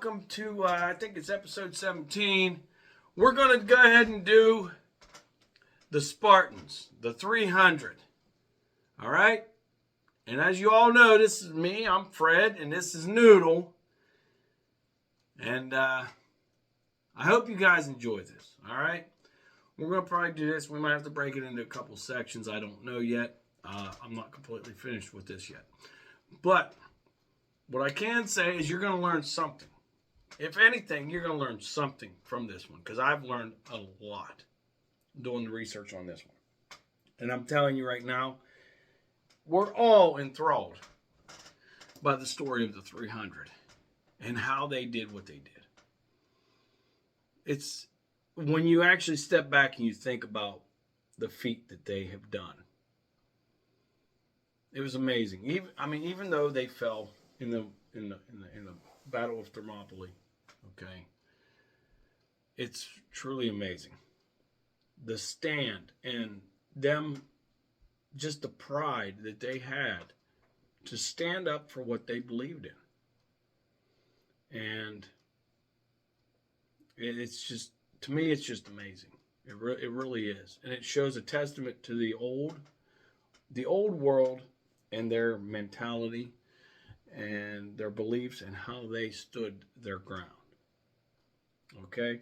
welcome to, I think it's episode 17. We're going to go ahead and do the Spartans, the 300. All right? And as you all know, this is me. I'm Fred, and this is Noodle. And I hope you guys enjoy this. All right? We're going to probably do this. We might have to break it into a couple sections. I don't know yet. I'm not completely finished with this yet. But what I can say is you're going to learn something. If anything, you're going to learn something from this one, because I've learned a lot doing the research on this one. And I'm telling you right now, we're all enthralled by the story of the 300 and how they did what they did. It's when you actually step back and you think about the feat that they have done. It was amazing. Even though they fell in the Battle of Thermopylae, okay, it's truly amazing. The stand and them, just the pride that they had to stand up for what they believed in. And it's just, to me, it's just amazing. It really is. And it shows a testament to the old world and their mentality and their beliefs and how they stood their ground. Okay?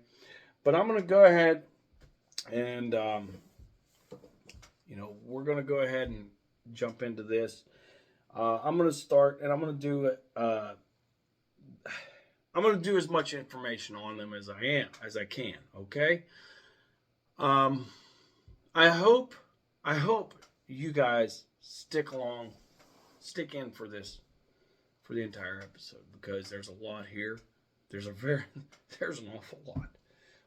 But I'm going to go ahead and, we're going to go ahead and jump into this. I'm going to start, and I'm going to do it. I'm going to do as much information on them as I can. Okay? I hope you guys stick in for this, for the entire episode, because there's a lot here. There's an awful lot,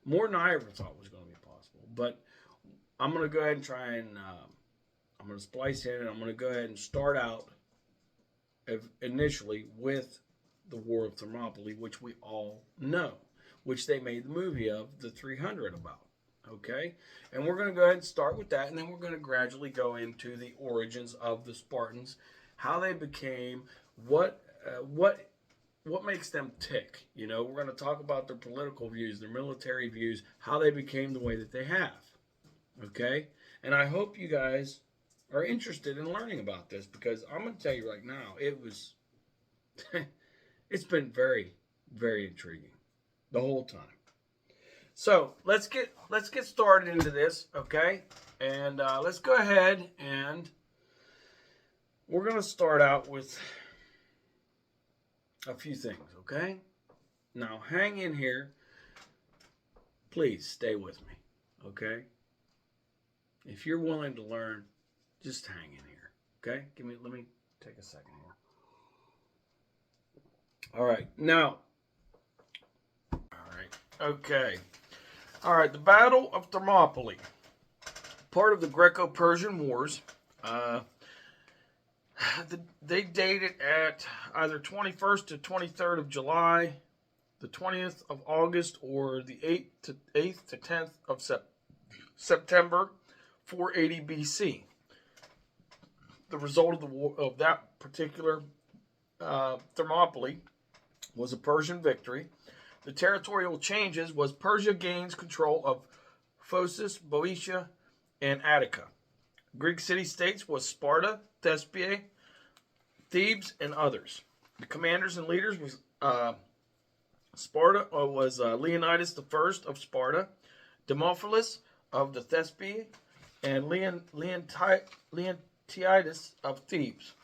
more than I ever thought was going to be possible. But I'm going to go ahead and try and I'm going to splice in, and I'm going to go ahead and start out initially with the War of Thermopylae, which we all know, which they made the movie of the 300 about. Okay, and we're going to go ahead and start with that, and then we're going to gradually go into the origins of the Spartans, how they became, what makes them tick. We're going to talk about their political views, their military views, how they became the way that they have. Okay, and I hope you guys are interested in learning about this, because I'm going to tell you right now, it's been very, very intriguing the whole time. So let's get started into this, okay? And let's go ahead, and we're going to start out with a few things, okay? Now, hang in here. Please stay with me, okay? If you're willing to learn, just hang in here, okay? Let me take a second here. All right, now. All right, okay. All right, the Battle of Thermopylae, part of the Greco-Persian Wars. They dated at either 21st to 23rd of July, the 20th of August, or the 8th to 10th of September, 480 BC. The result of the war, of that particular Thermopylae, was a Persian victory. The territorial changes was Persia gains control of Phocis, Boeotia, and Attica. Greek city-states was Sparta, Thespiae, Thebes, and others. The commanders and leaders was Sparta was Leonidas I of Sparta, Demophilus of the Thespiae, and Leontidas of Thebes.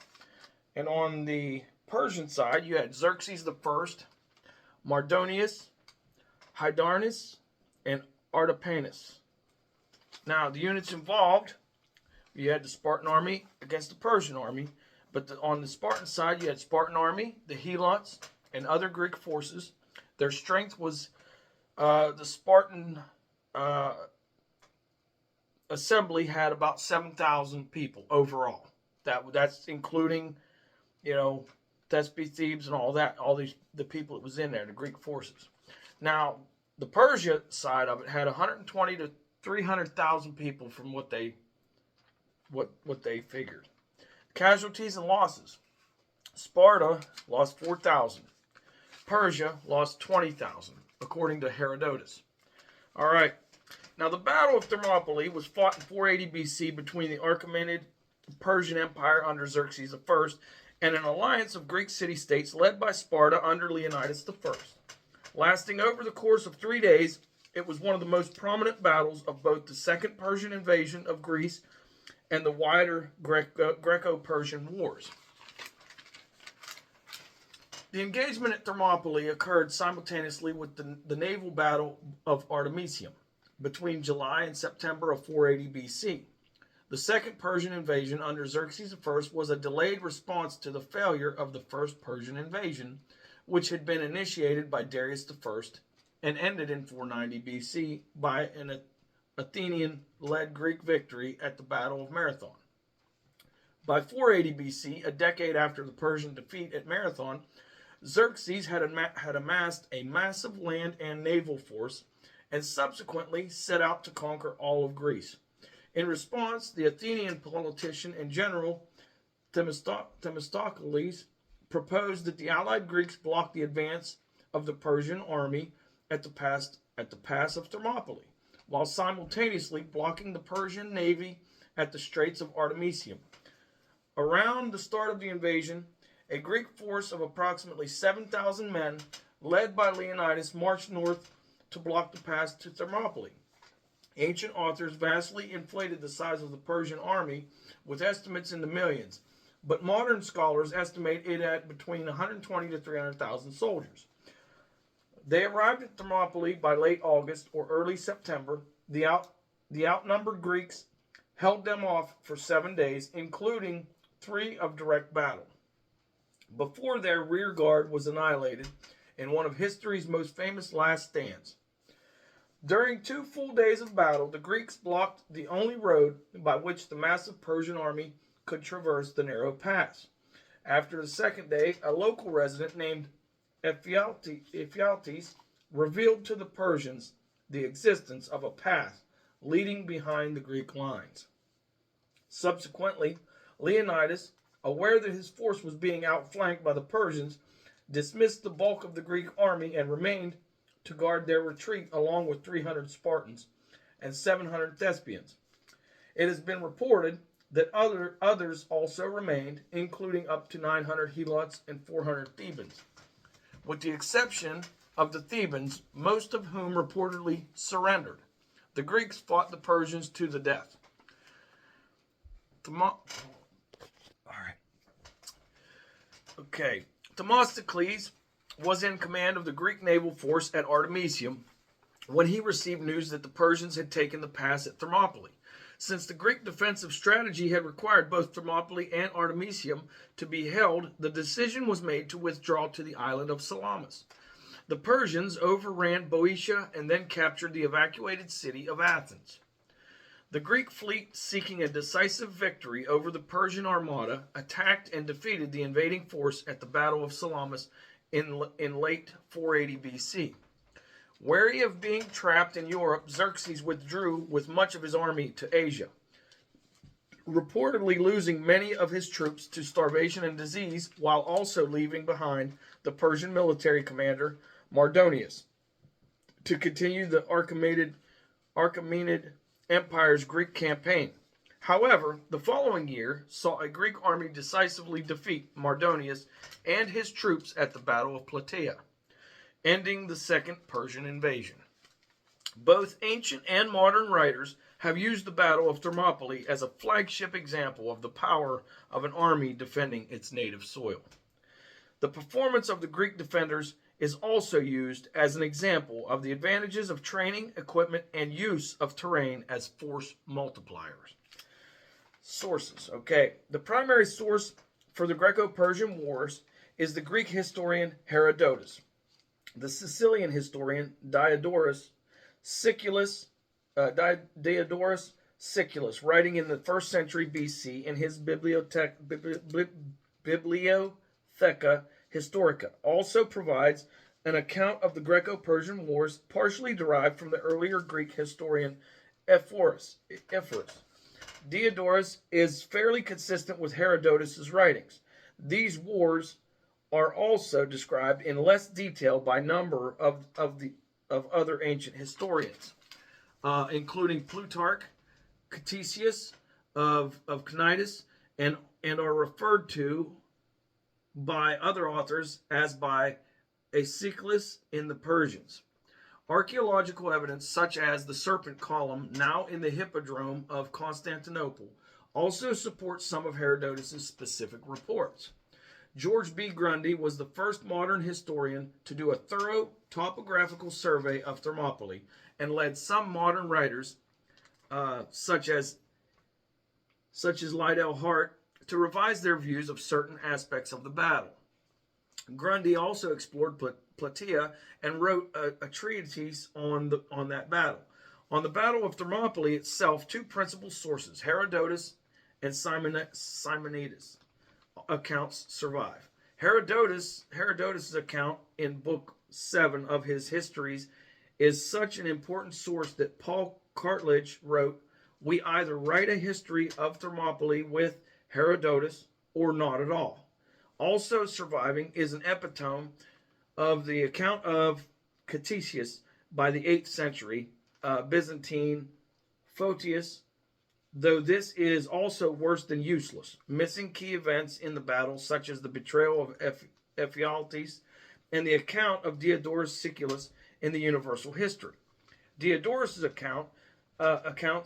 And on the Persian side, you had Xerxes I, Mardonius, Hydarnes, and Artapanus. Now, the units involved, you had the Spartan army against the Persian army, but on the Spartan side, you had Spartan army, the Helots, and other Greek forces. Their strength was the Spartan assembly had about 7,000 people overall. That's including, Thespiae, Thebes, and all that, the people that was in there, the Greek forces. Now, the Persia side of it had 120 to 300,000 people from what they figured. Casualties and losses. Sparta lost 4,000. Persia lost 20,000, according to Herodotus. All right. Now, the Battle of Thermopylae was fought in 480 BC between the Achaemenid Persian Empire under Xerxes I and an alliance of Greek city-states led by Sparta under Leonidas I. Lasting over the course of 3 days, it was one of the most prominent battles of both the Second Persian invasion of Greece and the wider Greco-Persian Wars. The engagement at Thermopylae occurred simultaneously with the naval battle of Artemisium between July and September of 480 BC. The Second Persian invasion under Xerxes I was a delayed response to the failure of the First Persian invasion, which had been initiated by Darius I and ended in 490 BC by an Athenian-led Greek victory at the Battle of Marathon. By 480 BC, a decade after the Persian defeat at Marathon, Xerxes had amassed a massive land and naval force and subsequently set out to conquer all of Greece. In response, the Athenian politician and general Themistocles proposed that the allied Greeks block the advance of the Persian army at the pass of Thermopylae, while simultaneously blocking the Persian navy at the Straits of Artemisium. Around the start of the invasion, a Greek force of approximately 7,000 men, led by Leonidas, marched north to block the pass to Thermopylae. Ancient authors vastly inflated the size of the Persian army with estimates in the millions, but modern scholars estimate it at between 120 to 300,000 soldiers. They arrived at Thermopylae by late August or early September. The outnumbered Greeks held them off for 7 days, including 3 of direct battle, before their rear guard was annihilated in one of history's most famous last stands. During 2 full days of battle, the Greeks blocked the only road by which the massive Persian army could traverse the narrow pass. After the second day, a local resident named Ephialtes revealed to the Persians the existence of a path leading behind the Greek lines. Subsequently, Leonidas, aware that his force was being outflanked by the Persians, dismissed the bulk of the Greek army and remained to guard their retreat along with 300 Spartans and 700 Thespians. It has been reported that others also remained, including up to 900 Helots and 400 Thebans. With the exception of the Thebans, most of whom reportedly surrendered, the Greeks fought the Persians to the death. Themistocles was in command of the Greek naval force at Artemisium when he received news that the Persians had taken the pass at Thermopylae. Since the Greek defensive strategy had required both Thermopylae and Artemisium to be held, the decision was made to withdraw to the island of Salamis. The Persians overran Boeotia and then captured the evacuated city of Athens. The Greek fleet, seeking a decisive victory over the Persian armada, attacked and defeated the invading force at the Battle of Salamis in late 480 BC. Wary of being trapped in Europe, Xerxes withdrew with much of his army to Asia, reportedly losing many of his troops to starvation and disease, while also leaving behind the Persian military commander Mardonius to continue the Achaemenid Empire's Greek campaign. However, the following year saw a Greek army decisively defeat Mardonius and his troops at the Battle of Plataea, ending the Second Persian invasion. Both ancient and modern writers have used the Battle of Thermopylae as a flagship example of the power of an army defending its native soil. The performance of the Greek defenders is also used as an example of the advantages of training, equipment, and use of terrain as force multipliers. Sources. The primary source for the Greco-Persian Wars is the Greek historian Herodotus. The Sicilian historian Diodorus Siculus, writing in the 1st century BC in his Bibliotheca Historica, also provides an account of the Greco-Persian Wars partially derived from the earlier Greek historian Ephorus. Diodorus is fairly consistent with Herodotus' writings. These wars are also described in less detail by a number of other ancient historians, including Plutarch, Ctesias of Cnidus, and are referred to by other authors as by Aeschylus in the Persians. Archaeological evidence such as the Serpent Column, now in the Hippodrome of Constantinople, also supports some of Herodotus' specific reports. George B. Grundy was the first modern historian to do a thorough topographical survey of Thermopylae and led some modern writers, such as Liddell Hart, to revise their views of certain aspects of the battle. Grundy also explored Plataea and wrote a treatise on that battle. On the Battle of Thermopylae itself, two principal sources, Herodotus and Simonides, accounts survive. Herodotus' account in Book 7 of his Histories is such an important source that Paul Cartledge wrote, "We either write a history of Thermopylae with Herodotus or not at all." Also surviving is an epitome of the account of Ctesias by the 8th century Byzantine Photius, though this is also worse than useless, missing key events in the battle such as the betrayal of Ephialtes and the account of Diodorus Siculus in the Universal History. Diodorus' account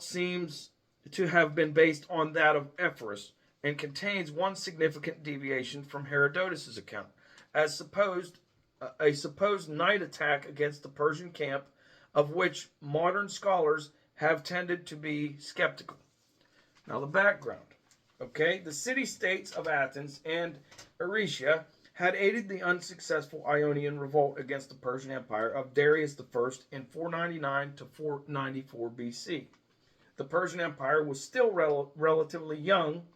seems to have been based on that of Ephorus and contains one significant deviation from Herodotus' account, as a supposed night attack against the Persian camp, of which modern scholars have tended to be skeptical. Now the background. Okay, the city-states of Athens and Eretia had aided the unsuccessful Ionian revolt against the Persian Empire of Darius I in 499 to 494 BC. The Persian Empire was still relatively young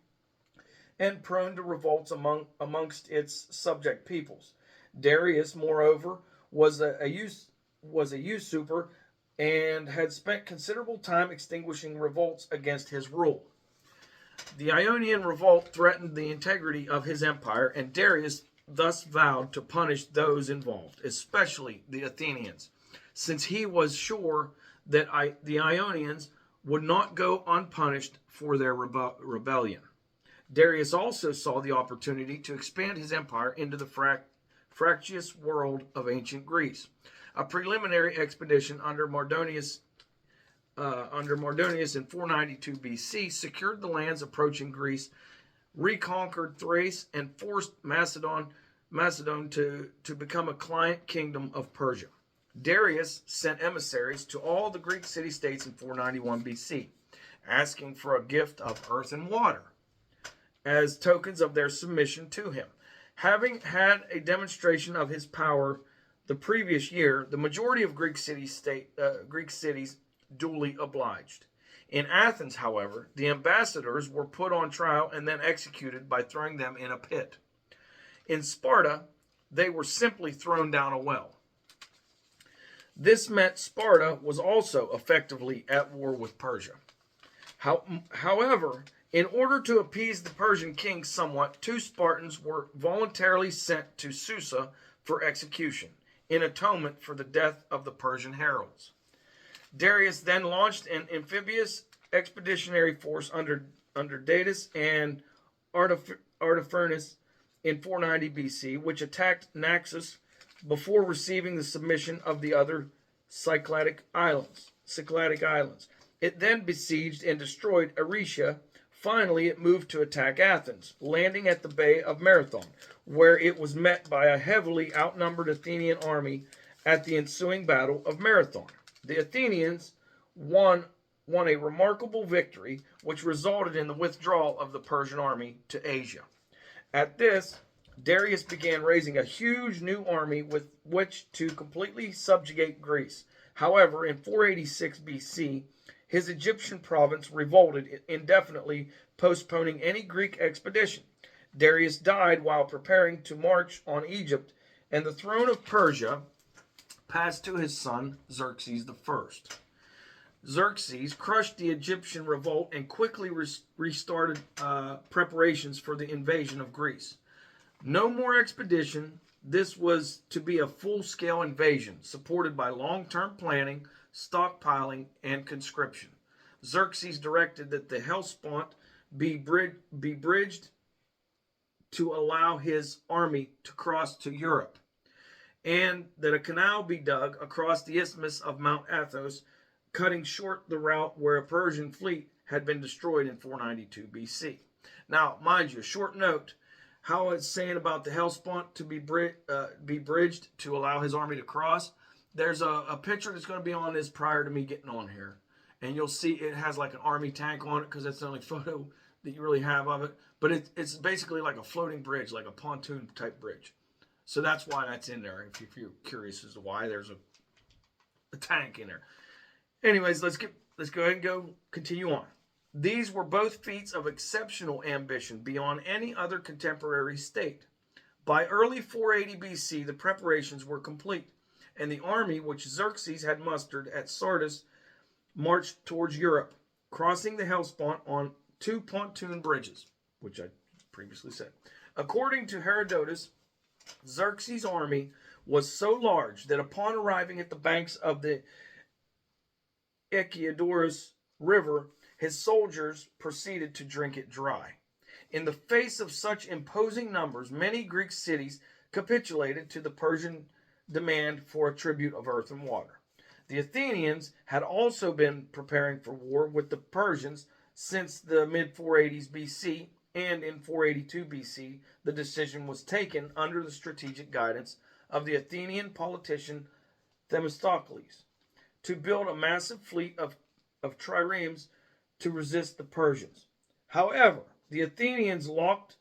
and prone to revolts amongst its subject peoples. Darius, moreover, was a usurper and had spent considerable time extinguishing revolts against his rule. The Ionian revolt threatened the integrity of his empire, and Darius thus vowed to punish those involved, especially the Athenians, since he was sure that the Ionians would not go unpunished for their rebellion. Darius also saw the opportunity to expand his empire into the fractious world of ancient Greece. A preliminary expedition under Mardonius in 492 BC secured the lands approaching Greece, reconquered Thrace, and forced Macedon to become a client kingdom of Persia. Darius sent emissaries to all the Greek city-states in 491 BC, asking for a gift of earth and water as tokens of their submission to him. Having had a demonstration of his power the previous year, the majority of Greek cities duly obliged. In Athens, however, the ambassadors were put on trial and then executed by throwing them in a pit. In Sparta, they were simply thrown down a well. This meant Sparta was also effectively at war with Persia. However, in order to appease the Persian king somewhat, 2 Spartans were voluntarily sent to Susa for execution, in atonement for the death of the Persian heralds. Darius then launched an amphibious expeditionary force under Datis and Artaphernes in 490 BC, which attacked Naxos before receiving the submission of the other Cycladic islands. It then besieged and destroyed Eretia. Finally, it moved to attack Athens, landing at the Bay of Marathon, where it was met by a heavily outnumbered Athenian army at the ensuing Battle of Marathon. The Athenians won a remarkable victory, which resulted in the withdrawal of the Persian army to Asia. At this, Darius began raising a huge new army with which to completely subjugate Greece. However, in 486 BC, his Egyptian province revolted indefinitely, postponing any Greek expedition. Darius died while preparing to march on Egypt, and the throne of Persia passed to his son Xerxes I. Xerxes crushed the Egyptian revolt and quickly restarted preparations for the invasion of Greece. No more expedition. This was to be a full-scale invasion, supported by long-term planning, stockpiling, and conscription. Xerxes directed that the Hellespont be bridged to allow his army to cross to Europe, and that a canal be dug across the isthmus of Mount Athos, cutting short the route where a Persian fleet had been destroyed in 492 BC. Now, mind you, a short note, how it's saying about the Hellespont to be bridged to allow his army to cross. There's a picture that's going to be on this prior to me getting on here. And you'll see it has like an army tank on it because that's the only photo that you really have of it. But it's basically like a floating bridge, like a pontoon type bridge. So that's why that's in there, if you're curious as to why there's a tank in there. Anyways, let's go ahead and continue on. These were both feats of exceptional ambition beyond any other contemporary state. By early 480 BC, the preparations were complete, and the army which Xerxes had mustered at Sardis marched towards Europe, crossing the Hellespont on 2 pontoon bridges, which I previously said. According to Herodotus, Xerxes' army was so large that upon arriving at the banks of the Echiodorus River, his soldiers proceeded to drink it dry. In the face of such imposing numbers, many Greek cities capitulated to the Persian demand for a tribute of earth and water. The Athenians had also been preparing for war with the Persians since the mid-480s BC, and in 482 BC, the decision was taken under the strategic guidance of the Athenian politician Themistocles to build a massive fleet of triremes to resist the Persians. However, the Athenians lacked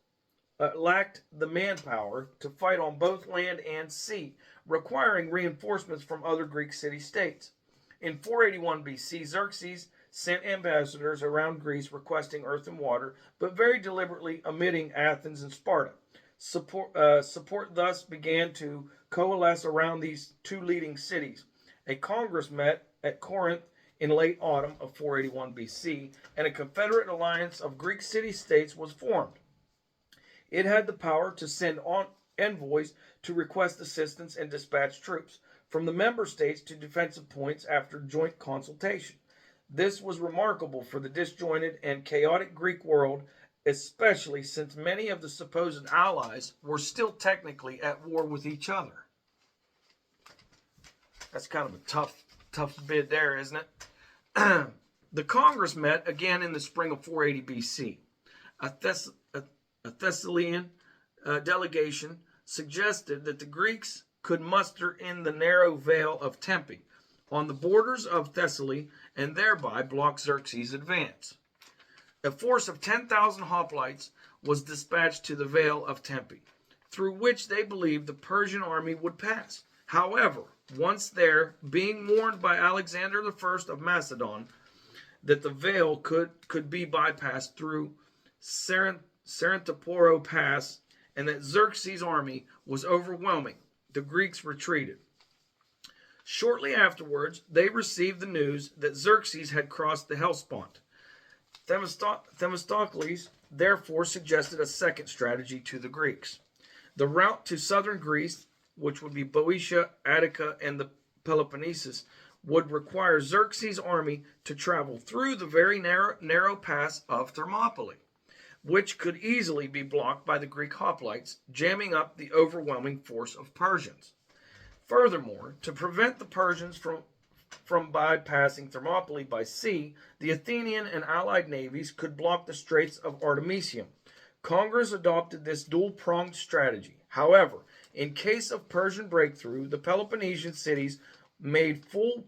the manpower to fight on both land and sea, requiring reinforcements from other Greek city-states. In 481 BC, Xerxes sent ambassadors around Greece requesting earth and water, but very deliberately omitting Athens and Sparta. Support thus began to coalesce around these two leading cities. A congress met at Corinth in late autumn of 481 BC, and a confederate alliance of Greek city-states was formed. It had the power to send on envoys to request assistance and dispatch troops from the member states to defensive points after joint consultation. This was remarkable for the disjointed and chaotic Greek world, especially since many of the supposed allies were still technically at war with each other. That's kind of a tough bid there, isn't it? The Congress met again in the spring of 480 BC. A Thessalian delegation suggested that the Greeks could muster in the narrow vale of Tempe on the borders of Thessaly and thereby block Xerxes' advance. A force of 10,000 hoplites was dispatched to the vale of Tempe, through which they believed the Persian army would pass. However, once there, being warned by Alexander I of Macedon that the vale could be bypassed through Sarantaporo Pass and that Xerxes' army was overwhelming, the Greeks retreated. Shortly afterwards, they received the news that Xerxes had crossed the Hellespont. Themistocles therefore suggested a second strategy to the Greeks. The route to southern Greece, which would be Boeotia, Attica, and the Peloponnesus, would require Xerxes' army to travel through the very narrow pass of Thermopylae, which could easily be blocked by the Greek hoplites, jamming up the overwhelming force of Persians. Furthermore, to prevent the Persians from bypassing Thermopylae by sea, the Athenian and allied navies could block the Straits of Artemisium. Congress adopted this dual-pronged strategy. However, in case of Persian breakthrough, the Peloponnesian cities made full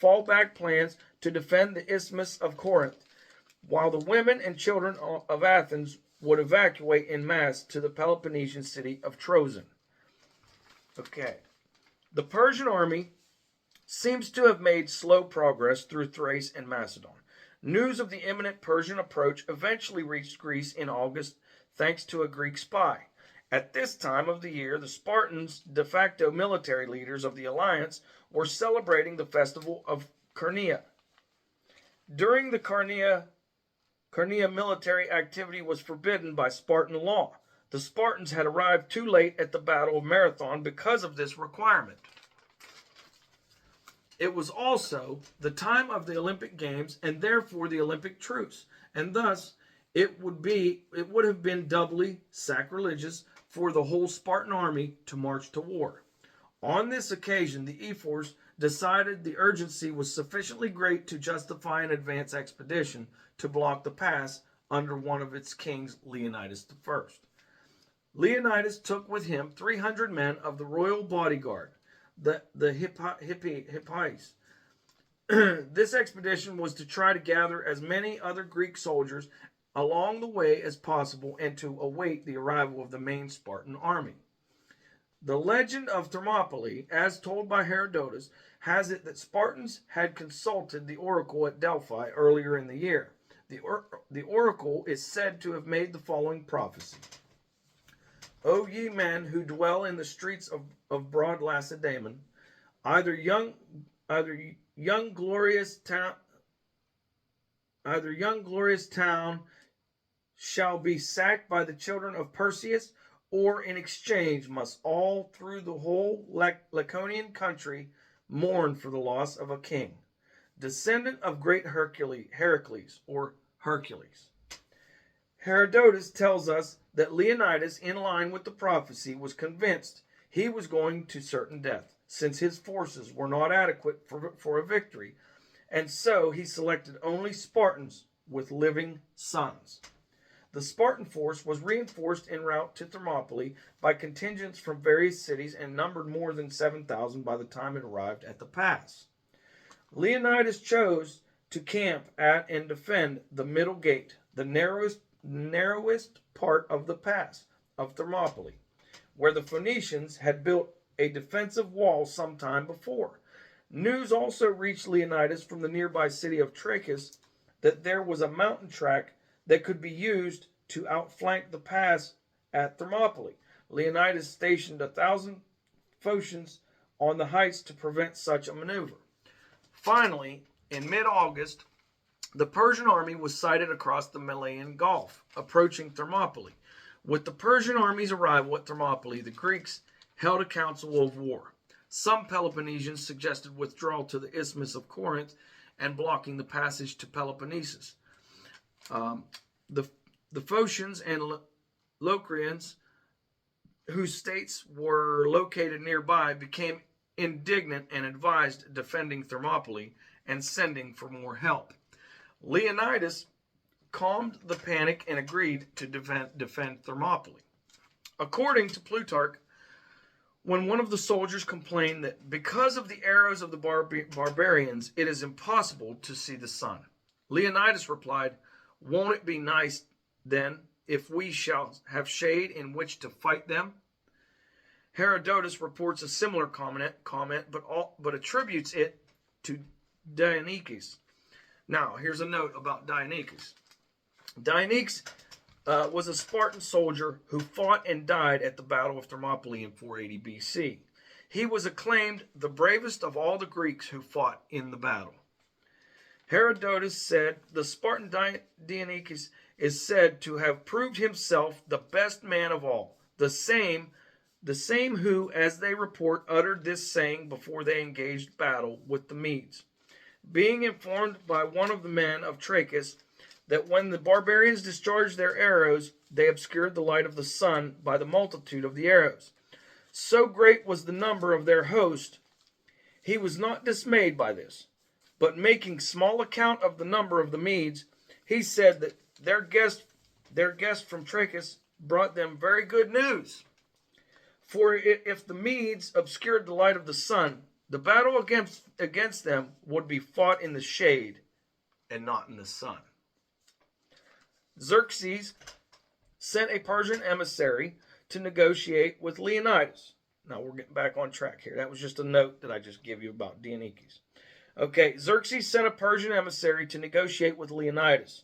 fallback plans to defend the Isthmus of Corinth, while the women and children of Athens would evacuate en masse to the Peloponnesian city of Troezen. Okay. The Persian army seems to have made slow progress through Thrace and Macedon. News of the imminent Persian approach eventually reached Greece in August, thanks to a Greek spy. At this time of the year, the Spartans, de facto military leaders of the alliance, were celebrating the festival of Carnea. During the Carnea military activity was forbidden by Spartan law. The Spartans had arrived too late at the Battle of Marathon because of this requirement. It was also the time of the Olympic Games and therefore the Olympic truce, and thus it would have been doubly sacrilegious for the whole Spartan army to march to war. On this occasion, the ephors decided the urgency was sufficiently great to justify an advance expedition to block the pass under one of its kings, Leonidas I. Leonidas took with him 300 men of the royal bodyguard, the Hippies. This expedition was to try to gather as many other Greek soldiers along the way as possible and to await the arrival of the main Spartan army. The legend of Thermopylae, as told by Herodotus, has it that Spartans had consulted the oracle at Delphi earlier in the year. The oracle is said to have made the following prophecy. O ye men who dwell in the streets of broad Lacedaemon, either young glorious town shall be sacked by the children of Perseus, or in exchange must all through the whole Laconian country mourn for the loss of a king, descendant of great Heracles, or Hercules. Herodotus tells us that Leonidas, in line with the prophecy, was convinced he was going to certain death, since his forces were not adequate for a victory, and so he selected only Spartans with living sons. The Spartan force was reinforced en route to Thermopylae by contingents from various cities and numbered more than 7,000 by the time it arrived at the pass. Leonidas chose to camp at and defend the middle gate, the narrowest part of the pass of Thermopylae, where the Phoenicians had built a defensive wall some time before. News also reached Leonidas from the nearby city of Trachis that there was a mountain track that could be used to outflank the pass at Thermopylae. Leonidas stationed 1,000 Phocians on the heights to prevent such a maneuver. Finally, in mid-August, the Persian army was sighted across the Malayan Gulf, approaching Thermopylae. With the Persian army's arrival at Thermopylae, the Greeks held a council of war. Some Peloponnesians suggested withdrawal to the Isthmus of Corinth and blocking the passage to Peloponnesus. The Phocians and Locrians, whose states were located nearby, became indignant and advised defending Thermopylae and sending for more help. Leonidas calmed the panic and agreed to defend Thermopylae. According to Plutarch, when one of the soldiers complained that because of the arrows of the barbarians, it is impossible to see the sun, Leonidas replied, "Won't it be nice, then, if we shall have shade in which to fight them?" Herodotus reports a similar comment, but attributes it to Dionysius. Now, here's a note about Dionysius. Dionysius was a Spartan soldier who fought and died at the Battle of Thermopylae in 480 BC. He was acclaimed the bravest of all the Greeks who fought in the battle. Herodotus said the Spartan Dionysius is said to have proved himself the best man of all, the same who, as they report, uttered this saying before they engaged battle with the Medes. Being informed by one of the men of Trachis that when the barbarians discharged their arrows, they obscured the light of the sun by the multitude of the arrows. So great was the number of their host, he was not dismayed by this, but making small account of the number of the Medes, he said that their guest from Trachis brought them very good news. For if the Medes obscured the light of the sun, the battle against them would be fought in the shade and not in the sun. Xerxes sent a Persian emissary to negotiate with Leonidas. Now we're getting back on track here. That was just a note that I just gave you about Dionysius. Okay, Xerxes sent a Persian emissary to negotiate with Leonidas.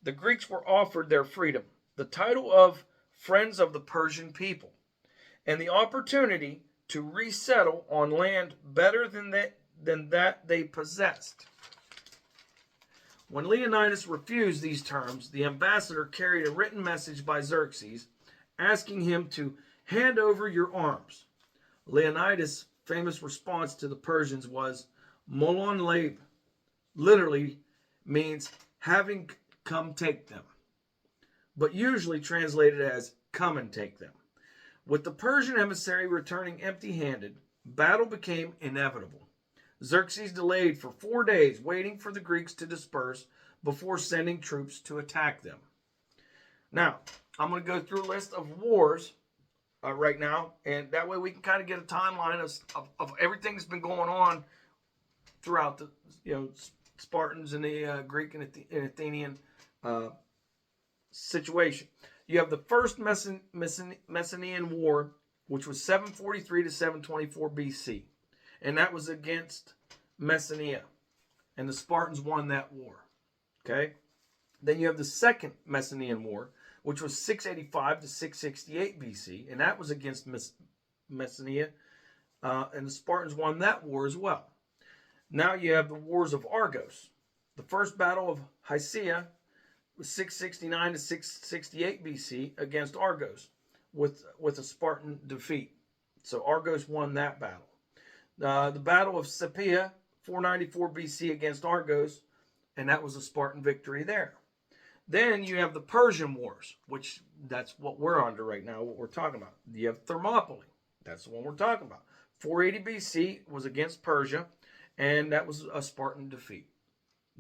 The Greeks were offered their freedom, the title of friends of the Persian people, and the opportunity to resettle on land better than that they possessed. When Leonidas refused these terms, the ambassador carried a written message by Xerxes asking him to hand over your arms. Leonidas' famous response to the Persians was Molon Lab, literally means having come take them, but usually translated as come and take them. With the Persian emissary returning empty-handed, battle became inevitable. Xerxes delayed for 4 days, waiting for the Greeks to disperse before sending troops to attack them. Now, I'm going to go through a list of wars right now, and that way we can kind of get a timeline of everything that's been going on throughout the Spartans and the Greek and Athenian situation. You have the first Messenian War, which was 743 to 724 BC, and that was against Messenia, and the Spartans won that war. Okay, then you have the second Messenian War, which was 685 to 668 BC, and that was against Messenia, and the Spartans won that war as well. Now you have the Wars of Argos. The first Battle of Hysia was 669 to 668 BC against Argos, with a Spartan defeat. So Argos won that battle. The Battle of Sapia, 494 BC against Argos, and that was a Spartan victory there. Then you have the Persian Wars, which that's what we're under right now, what we're talking about. You have Thermopylae. That's the one we're talking about. 480 BC was against Persia, and that was a Spartan defeat.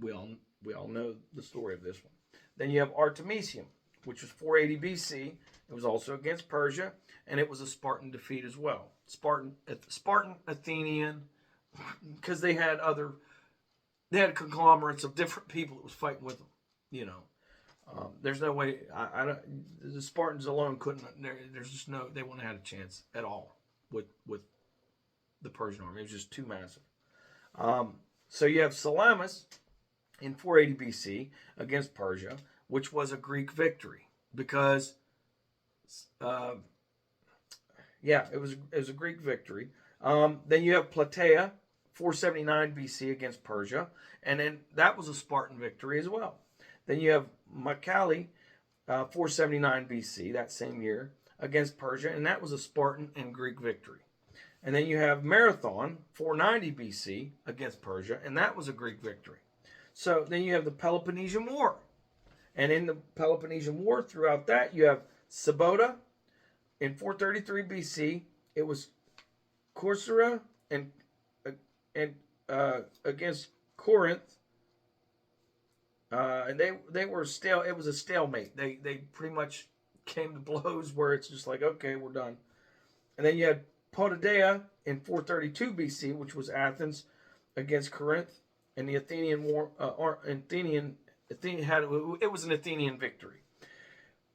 We all know the story of this one. Then you have Artemisium, which was 480 BC. It was also against Persia, and it was a Spartan defeat as well. Spartan Athenian, because they had conglomerates of different people that was fighting with them. There's no way. The Spartans alone couldn't. There's just no. They wouldn't have had a chance at all with the Persian army. It was just too massive. So you have Salamis in 480 BC against Persia, which was a Greek victory because, it was a Greek victory. Then you have Plataea, 479 BC against Persia, and then that was a Spartan victory as well. Then you have Mycale, 479 BC, that same year, against Persia, and that was a Spartan and Greek victory. And then you have Marathon, 490 BC, against Persia, and that was a Greek victory. So then you have the Peloponnesian War. And in the Peloponnesian War, throughout that, you have Sabota in 433 BC. It was Corcyra and against Corinth. And they were still, it was a stalemate. They pretty much came to blows where it's just like, okay, we're done. And then you had Potidaea in 432 BC, which was Athens against Corinth, and the Athenian War. Athenian had it was an Athenian victory.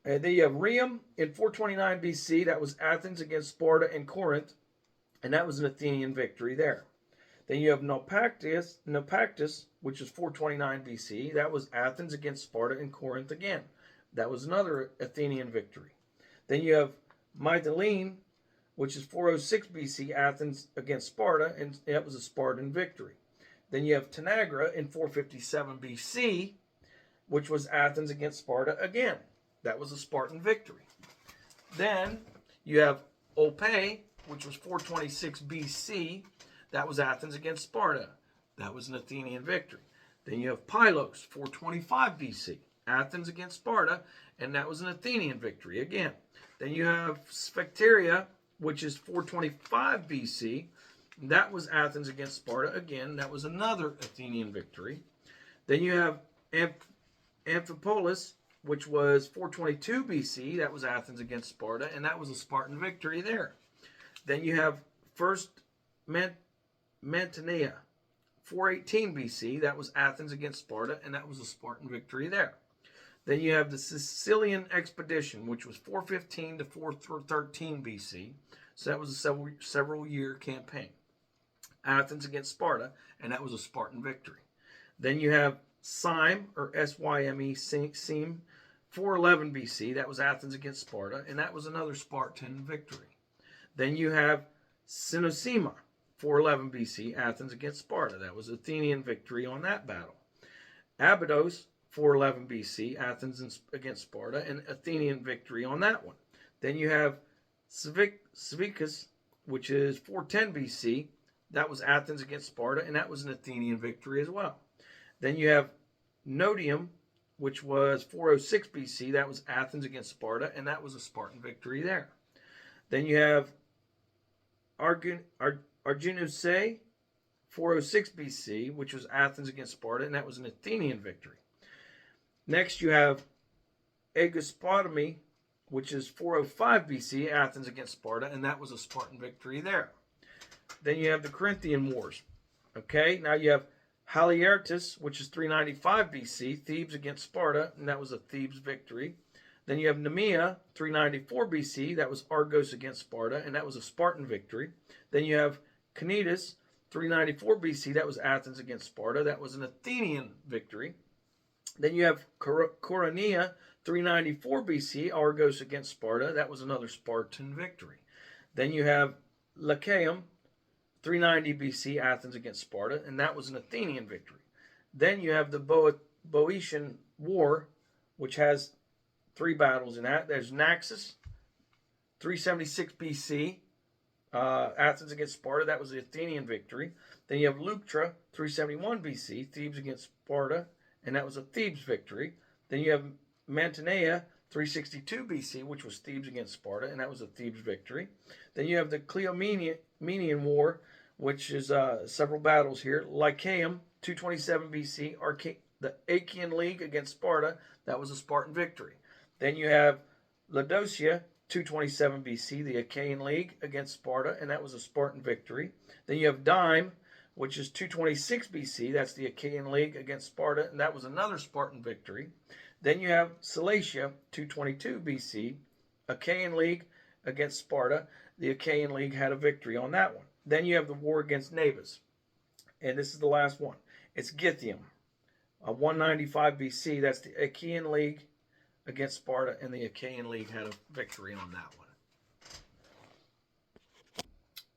And then you have Rhium in 429 BC. That was Athens against Sparta and Corinth, and that was an Athenian victory there. Then you have Naupactus, which is 429 BC. That was Athens against Sparta and Corinth again. That was another Athenian victory. Then you have Mytilene, which is 406 BC, Athens against Sparta, and that was a Spartan victory. Then you have Tanagra in 457 BC, which was Athens against Sparta again. That was a Spartan victory. Then you have Opay, which was 426 BC. That was Athens against Sparta. That was an Athenian victory. Then you have Pylos, 425 BC. Athens against Sparta, and that was an Athenian victory again. Then you have Sphacteria, which is 425 BC. That was Athens against Sparta again. That was another Athenian victory. Then you have Amphipolis, which was 422 BC. That was Athens against Sparta, and that was a Spartan victory there. Then you have First Mantinea, 418 BC. That was Athens against Sparta, and that was a Spartan victory there. Then you have the Sicilian expedition, which was 415 to 413 BC. So that was a several year campaign. Athens against Sparta, and that was a Spartan victory. Then you have Syme, or Syme, Syme, 411 BC. That was Athens against Sparta, and that was another Spartan victory. Then you have Cynossema, 411 BC, Athens against Sparta. That was Athenian victory on that battle. Abydos, 411 BC, Athens against Sparta, and Athenian victory on that one. Then you have Cyzicus, which is 410 BC. That was Athens against Sparta, and that was an Athenian victory as well. Then you have Notium, which was 406 BC. That was Athens against Sparta, and that was a Spartan victory there. Then you have Arginussae, 406 BC, which was Athens against Sparta, and that was an Athenian victory. Next, you have Aegospotami, which is 405 BC, Athens against Sparta, and that was a Spartan victory there. Then you have the Corinthian Wars. Okay, now you have Haliartus, which is 395 BC, Thebes against Sparta, and that was a Thebes victory. Then you have Nemea, 394 BC, that was Argos against Sparta, and that was a Spartan victory. Then you have Canidas, 394 BC, that was Athens against Sparta, that was an Athenian victory. Then you have Coronea, 394 BC, Argos against Sparta, that was another Spartan victory. Then you have Lachaeum, 390 BC, Athens against Sparta, and that was an Athenian victory. Then you have the Boeotian War, which has 3 battles in that. There's Naxos, 376 BC, Athens against Sparta, that was the Athenian victory. Then you have Leuctra, 371 BC, Thebes against Sparta, and that was a Thebes victory. Then you have Mantinea, 362 BC, which was Thebes against Sparta, and that was a Thebes victory. Then you have the Cleomenian War, which is several battles here. Lycaeum, 227 BC, the Achaean League against Sparta, that was a Spartan victory. Then you have Laodicea, 227 BC, the Achaean League against Sparta, and that was a Spartan victory. Then you have Dyme, which is 226 BC, that's the Achaean League against Sparta, and that was another Spartan victory. Then you have Cilicia, 222 BC, Achaean League against Sparta. The Achaean League had a victory on that one. Then you have the war against Nabis, and this is the last one. It's Githium, 195 BC, that's the Achaean League against Sparta, and the Achaean League had a victory on that one.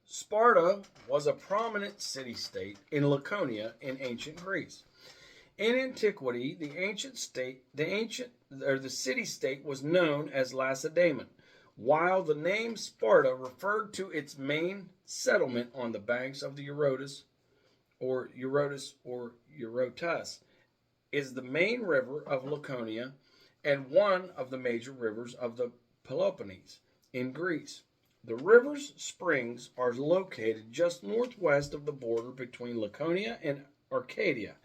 Sparta was a prominent city-state in Laconia in ancient Greece. In antiquity, the city-state was known as Lacedaemon, while the name Sparta referred to its main settlement on the banks of the Eurotas, is the main river of Laconia and one of the major rivers of the Peloponnese in Greece. The river's springs are located just northwest of the border between Laconia and Arcadia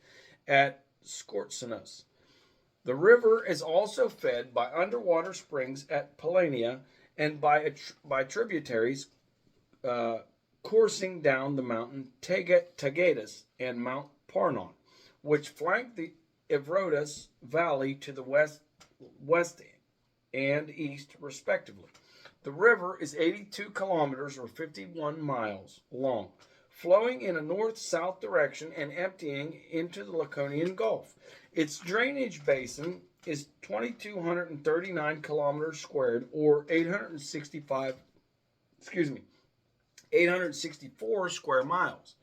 at Skortsanos. The river is also fed by underwater springs at Pallania and by tributaries coursing down the mountain Taygetus and Mount Parnon, which flank the Evrotas Valley to the west and east, respectively. The river is 82 kilometers or 51 miles long, flowing in a north-south direction and emptying into the Laconian Gulf. Its drainage basin is 2,239 kilometers squared, or 864 square miles.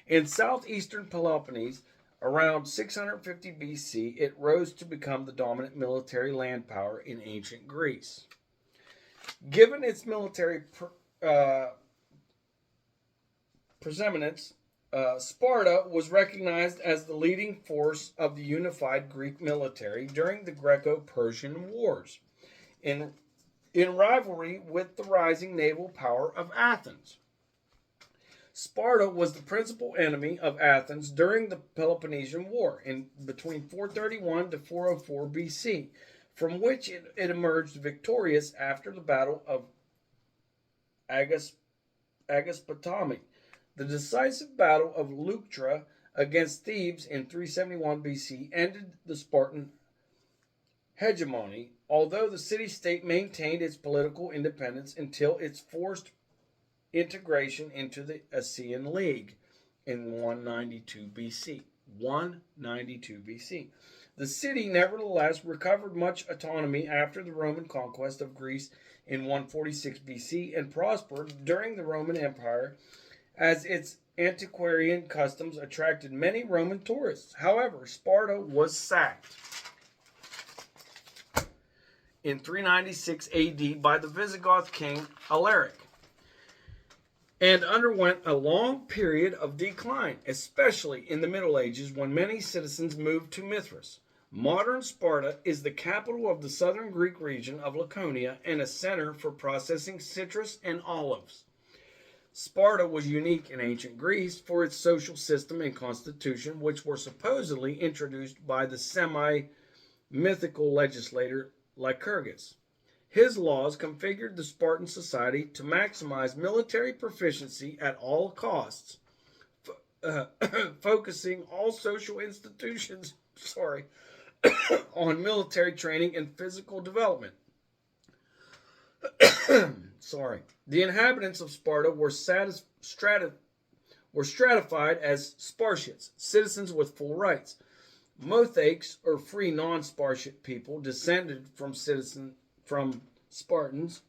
In southeastern Peloponnese, around 650 BC, it rose to become the dominant military land power in ancient Greece. Given its military preeminence, Sparta was recognized as the leading force of the unified Greek military during the Greco-Persian Wars, in rivalry with the rising naval power of Athens. Sparta was the principal enemy of Athens during the Peloponnesian War in between 431 to 404 BC, from which it emerged victorious after the Battle of Agaspotami. The decisive Battle of Leuctra against Thebes in 371 BC ended the Spartan hegemony, although the city-state maintained its political independence until its forced integration into the Achaean League in 192 BC. 192 BC. The city nevertheless recovered much autonomy after the Roman conquest of Greece in 146 BC and prospered during the Roman Empire as its antiquarian customs attracted many Roman tourists. However, Sparta was sacked in 396 AD by the Visigoth king Alaric, and underwent a long period of decline, especially in the Middle Ages when many citizens moved to Mithras. Modern Sparta is the capital of the southern Greek region of Laconia and a center for processing citrus and olives. Sparta was unique in ancient Greece for its social system and constitution, which were supposedly introduced by the semi-mythical legislator Lycurgus. His laws configured the Spartan society to maximize military proficiency at all costs, focusing all social institutions on military training and physical development. The inhabitants of Sparta were stratified as Spartiates, citizens with full rights. Mothakes, or free non-Spartiate people, descended from Spartans.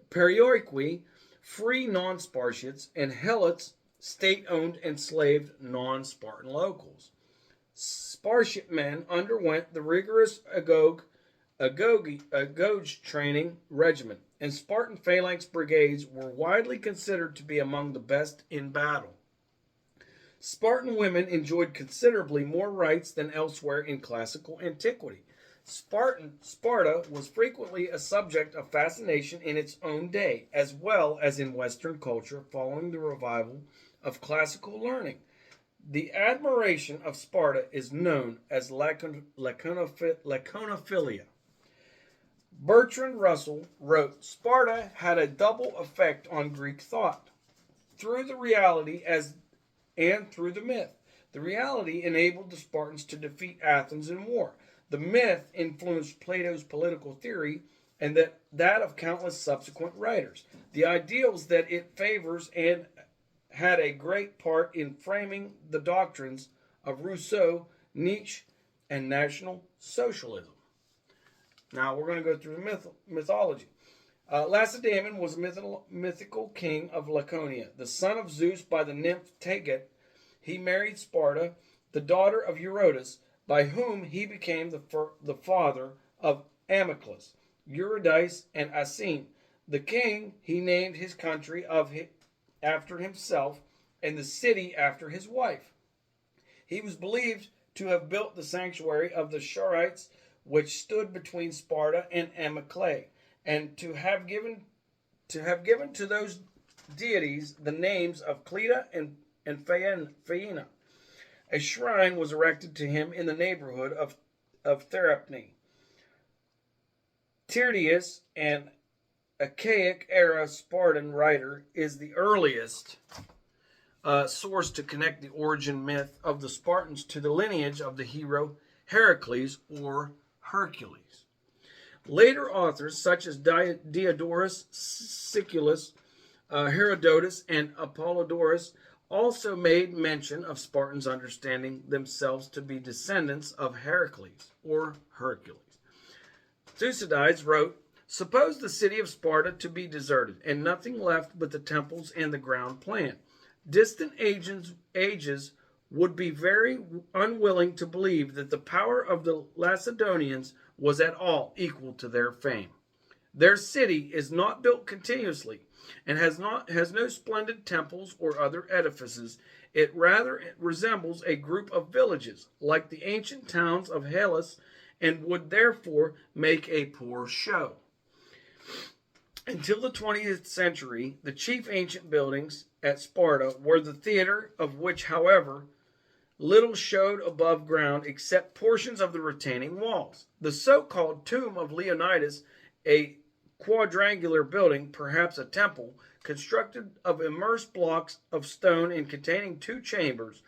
Perioikoi, free non-Spartiates, and Helots, state-owned enslaved non-Spartan locals. Spartiate men underwent the rigorous agoge training regimen, and Spartan phalanx brigades were widely considered to be among the best in battle. Spartan women enjoyed considerably more rights than elsewhere in classical antiquity. Sparta was frequently a subject of fascination in its own day, as well as in Western culture following the revival of classical learning. The admiration of Sparta is known as laconophilia. Bertrand Russell wrote, Sparta had a double effect on Greek thought, through the reality and through the myth. The reality enabled the Spartans to defeat Athens in war. The myth influenced Plato's political theory and that of countless subsequent writers. The ideals that it favors and had a great part in framing the doctrines of Rousseau, Nietzsche, and National Socialism. Now we're going to go through the mythology. Lacedaemon was a mythical king of Laconia. The son of Zeus by the nymph Teget, he married Sparta, the daughter of Eurotas, by whom he became the father of Amyclus, Eurydice, and Asyne. The king, he named his country after himself, and the city after his wife. He was believed to have built the sanctuary of the Sharites, which stood between Sparta and Amyclae, and to have given to those deities the names of Cleta and Phaena. A shrine was erected to him in the neighborhood of Therapne. Tyrtaeus, an Archaic-era Spartan writer, is the earliest source to connect the origin myth of the Spartans to the lineage of the hero Heracles or Hercules. Later authors such as Diodorus Siculus, Herodotus, and Apollodorus also made mention of Spartans understanding themselves to be descendants of Heracles or Hercules. Thucydides wrote, Suppose the city of Sparta to be deserted, and nothing left but the temples and the ground plan. Distant ages would be very unwilling to believe that the power of the Lacedaemonians was at all equal to their fame. Their city is not built continuously, and has no splendid temples or other edifices. It rather resembles a group of villages, like the ancient towns of Hellas, and would therefore make a poor show. Until the 20th century, the chief ancient buildings at Sparta were the theater, of which, however, little showed above ground except portions of the retaining walls. The so-called tomb of Leonidas, a quadrangular building, perhaps a temple, constructed of immersed blocks of stone and containing two chambers,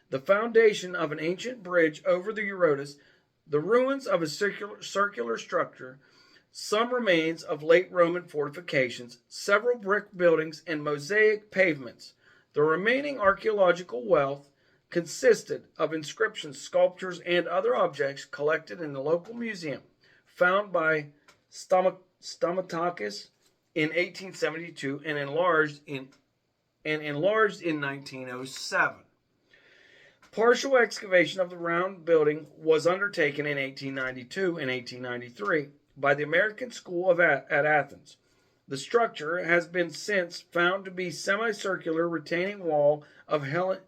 the foundation of an ancient bridge over the Eurotas, the ruins of a circular structure, some remains of late Roman fortifications, several brick buildings, and mosaic pavements. The remaining archaeological wealth consisted of inscriptions, sculptures, and other objects collected in the local museum, found by Stomatakis in 1872 and enlarged in 1907. Partial excavation of the round building was undertaken in 1892 and 1893. by the American School at Athens. The structure has been since found to be semicircular retaining wall of Hellenic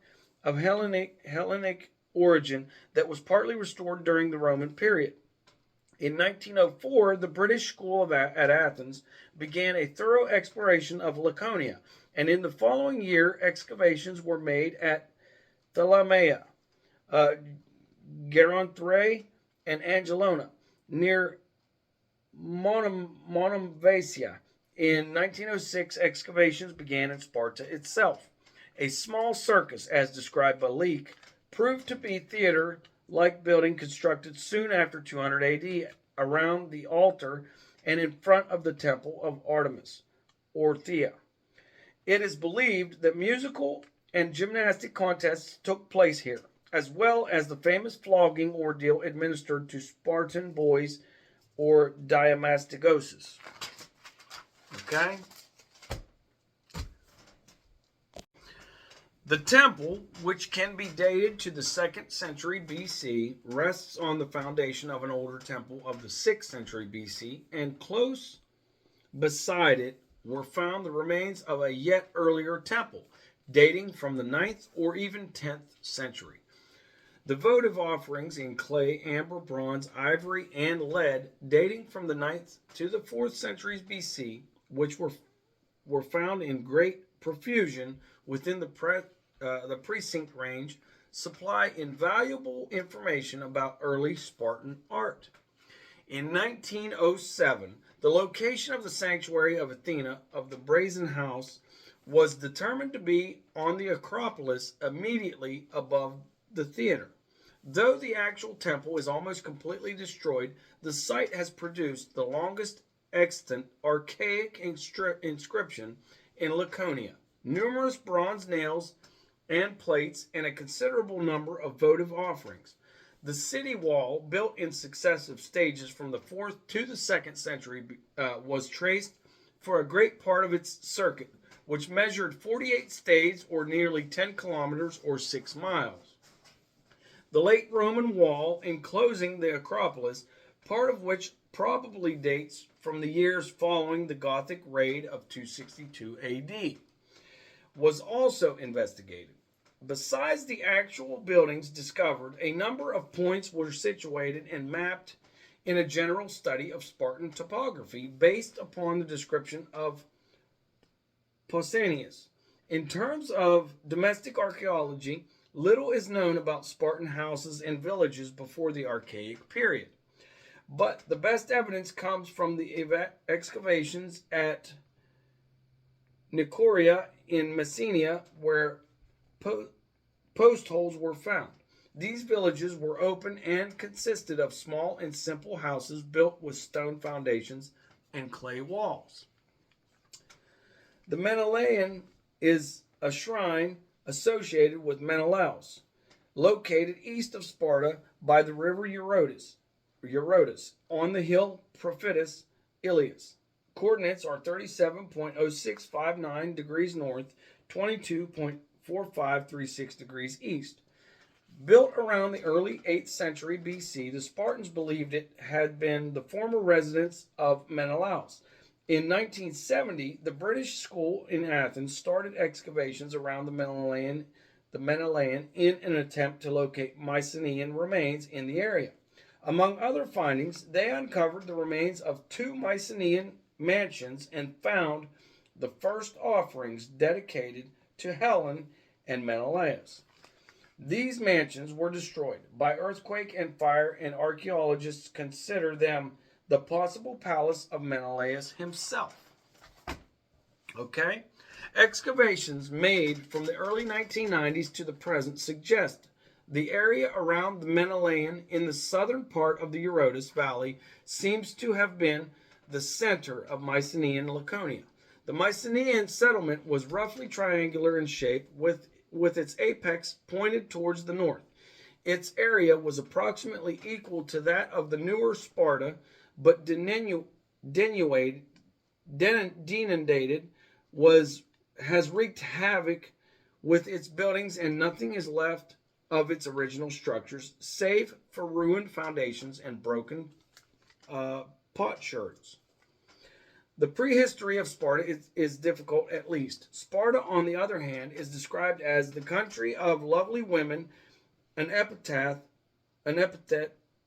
origin that was partly restored during the Roman period. In 1904, the British School at Athens began a thorough exploration of Laconia, and in the following year, excavations were made at Thalamea, Geronthrae, and Angelona, near Monomvasia. In 1906, excavations began in Sparta itself. A small circus, as described by Leake, proved to be theater-like building constructed soon after 200 AD around the altar and in front of the temple of Artemis, or Thea. It is believed that musical and gymnastic contests took place here, as well as the famous flogging ordeal administered to Spartan boys, or diamastigosis. Okay? The temple, which can be dated to the 2nd century BC, rests on the foundation of an older temple of the 6th century BC, and close beside it were found the remains of a yet earlier temple, dating from the 9th or even 10th century. The votive offerings in clay, amber, bronze, ivory, and lead, dating from the 9th to the 4th centuries BC, which were found in great profusion within the precinct range, supply invaluable information about early Spartan art. In 1907, the location of the sanctuary of Athena of the Brazen House was determined to be on the Acropolis immediately above the theater. Though the actual temple is almost completely destroyed, the site has produced the longest extant archaic inscription in Laconia, numerous bronze nails and plates, and a considerable number of votive offerings. The city wall, built in successive stages from the 4th to the 2nd century, was traced for a great part of its circuit, which measured 48 stades, or nearly 10 kilometers, or 6 miles. The late Roman wall enclosing the Acropolis, part of which probably dates from the years following the Gothic raid of 262 AD, was also investigated. Besides the actual buildings discovered, a number of points were situated and mapped in a general study of Spartan topography based upon the description of Pausanias. In terms of domestic archaeology, little is known about Spartan houses and villages before the Archaic period. But the best evidence comes from the excavations at Nicoria in Messenia, where post holes were found. These villages were open and consisted of small and simple houses built with stone foundations and clay walls. The Menelaean is a shrine associated with Menelaus, located east of Sparta by the river Eurotas on the hill Prophitus Ilias. Coordinates are 37.0659 degrees north, 22.4536 degrees east. Built around the early 8th century BC, the Spartans believed it had been the former residence of Menelaus. In 1970, the British School in Athens started excavations around the Menelaean in an attempt to locate Mycenaean remains in the area. Among other findings, they uncovered the remains of 2 Mycenaean mansions and found the first offerings dedicated to Helen and Menelaus. These mansions were destroyed by earthquake and fire, and archaeologists consider them the possible palace of Menelaus himself. Okay? Excavations made from the early 1990s to the present suggest the area around the Menelaean in the southern part of the Eurotas Valley seems to have been the center of Mycenaean Laconia. The Mycenaean settlement was roughly triangular in shape, with its apex pointed towards the north. Its area was approximately equal to that of the newer Sparta, but denuded has wreaked havoc with its buildings, and nothing is left of its original structures save for ruined foundations and broken potsherds. The prehistory of Sparta is difficult at least. Sparta, on the other hand, is described as the country of lovely women, an epithet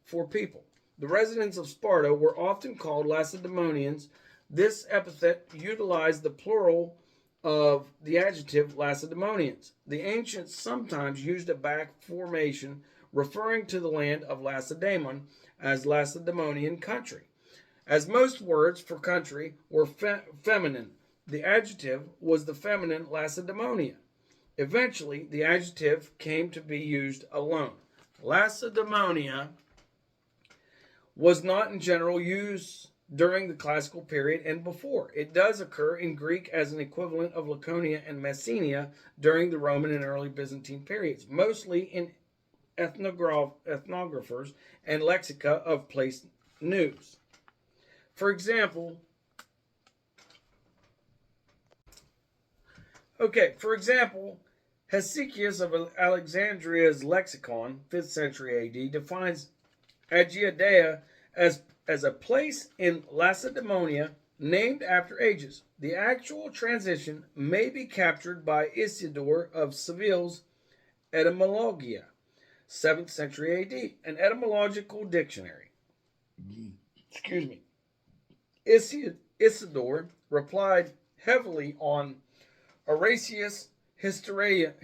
for people. The residents of Sparta were often called Lacedaemonians. This epithet utilized the plural of the adjective Lacedaemonians. The ancients sometimes used a back formation referring to the land of Lacedaemon as Lacedaemonian country. As most words for country were feminine, the adjective was the feminine Lacedaemonia. Eventually, the adjective came to be used alone. Lacedaemonia was not in general use during the classical period and before. It does occur in Greek as an equivalent of Laconia and Messenia during the Roman and early Byzantine periods, mostly in ethnographers and lexica of place news. For example, Hesychius of Alexandria's lexicon, 5th century AD, defines Aegiadea as a place in Lacedaemonia named after ages. The actual transition may be captured by Isidore of Seville's Etymologia, 7th century AD, an etymological dictionary. Isidore relied heavily on Horatius' Historiam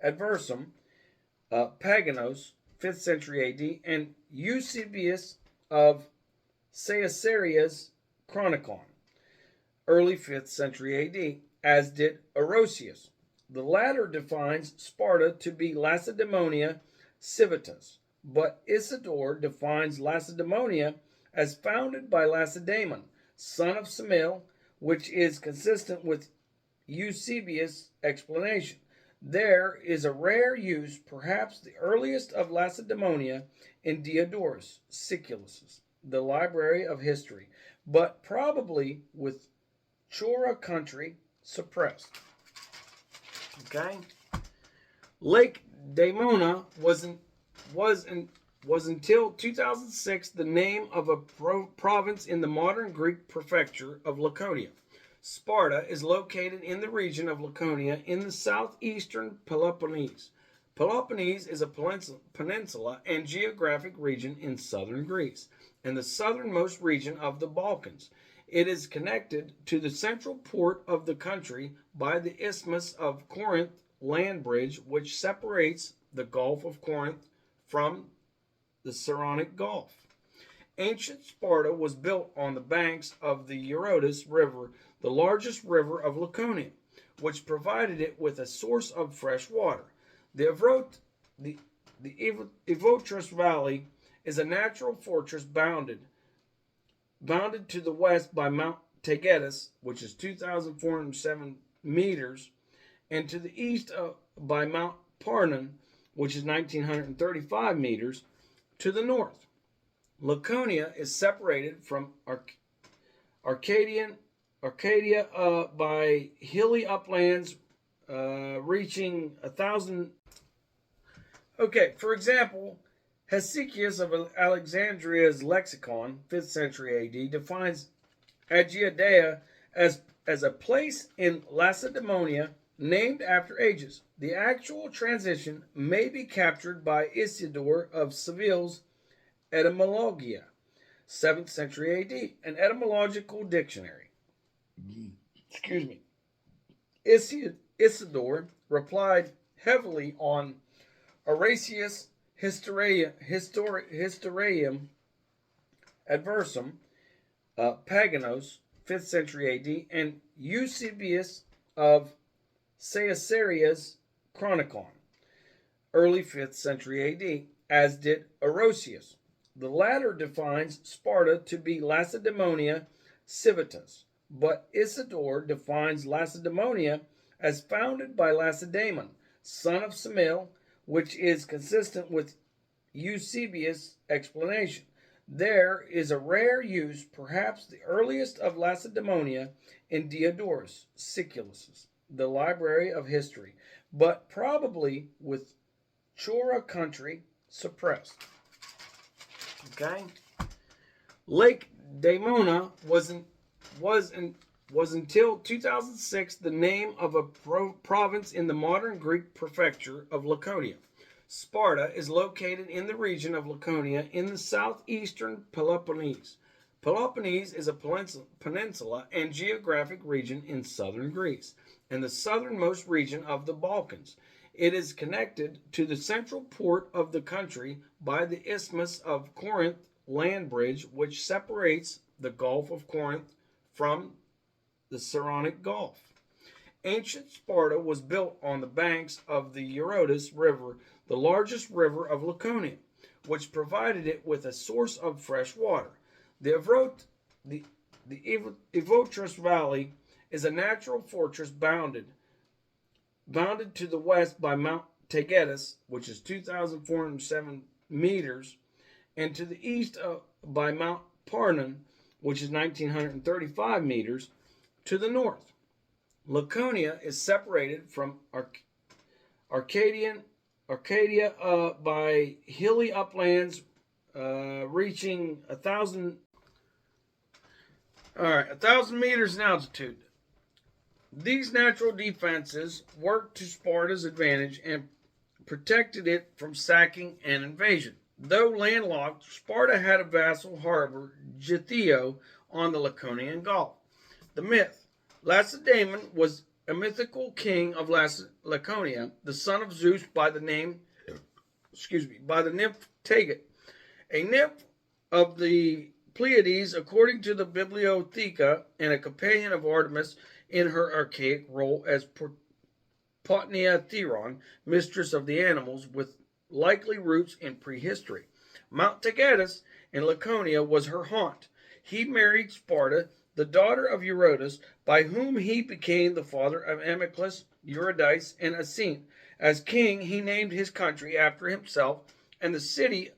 Adversum, Paganos, 5th century AD, and Eusebius of Caesarea's Chronicon, early 5th century AD, as did Orosius. The latter defines Sparta to be Lacedaemonia Civitas, but Isidore defines Lacedaemonia as founded by Lacedaemon, son of Semele, which is consistent with Eusebius' explanation. There is a rare use, perhaps the earliest of Lacedaemonia, in Diodorus Siculus, the Library of History, but probably with Chora country suppressed. Okay? Lake Daimona was until 2006 the name of a province in the modern Greek prefecture of Laconia. Sparta is located in the region of Laconia in the southeastern Peloponnese. Peloponnese is a peninsula and geographic region in southern Greece and the southernmost region of the Balkans. It is connected to the central port of the country by the Isthmus of Corinth land bridge, which separates the Gulf of Corinth from the Saronic Gulf. Ancient Sparta was built on the banks of the Eurotas River, the largest river of Laconia, which provided it with a source of fresh water. The Evotris Valley is a natural fortress bounded to the west by Mount Taygetus, which is 2,407 meters, and to the east by Mount Parnon, which is 1,935 meters, to the north. Laconia is separated from Arcadia by hilly uplands reaching 1,000. Okay, for example, Hesychius of Alexandria's lexicon, 5th century AD, defines Aegiadea as a place in Lacedaemonia named after ages. The actual transition may be captured by Isidore of Seville's Etymologia, 7th century AD, an etymological dictionary. Isidore relied heavily on Horatius' Historiam Adversum, Paganos, 5th century AD, and Eusebius of Caesarea's Chronicon, early 5th century AD, as did Orosius. The latter defines Sparta to be Lacedaemonia Civitas, but Isidore defines Lacedaemonia as founded by Lacedaemon, son of Semele, which is consistent with Eusebius' explanation. There is a rare use, perhaps the earliest of Lacedaemonia, in Diodorus Siculus, the Library of History, but probably with Chora country suppressed. Okay. Lake Daimona was until 2006 the name of a province in the modern Greek prefecture of Laconia. Sparta is located in the region of Laconia in the southeastern Peloponnese. Peloponnese is a peninsula and geographic region in southern Greece and the southernmost region of the Balkans. It is connected to the central port of the country by the Isthmus of Corinth land bridge, which separates the Gulf of Corinth from the Saronic Gulf. Ancient Sparta was built on the banks of the Eurotas River, the largest river of Laconia, which provided it with a source of fresh water. The Evotris Valley is a natural fortress bounded to the west by Mount Taygetus, which is 2,407 meters, and to the east by Mount Parnon, which is 1,935 meters, to the north. Laconia is separated from Arcadia by hilly uplands reaching 1,000 meters in altitude. These natural defenses worked to Sparta's advantage and protected it from sacking and invasion. Though landlocked, Sparta had a vassal harbor, Githeo, on the Laconian Gulf. The myth. Lacedaemon was a mythical king of Laconia, the son of Zeus by the nymph Taget, a nymph of the Pleiades according to the Bibliotheca, and a companion of Artemis in her archaic role as Potnia Theron, mistress of the animals, with likely roots in prehistory. Mount Taygetus in Laconia was her haunt. He married Sparta, the daughter of Eurotas, by whom he became the father of Amyclus, Eurydice, and Acine. As king, he named his country after himself and the city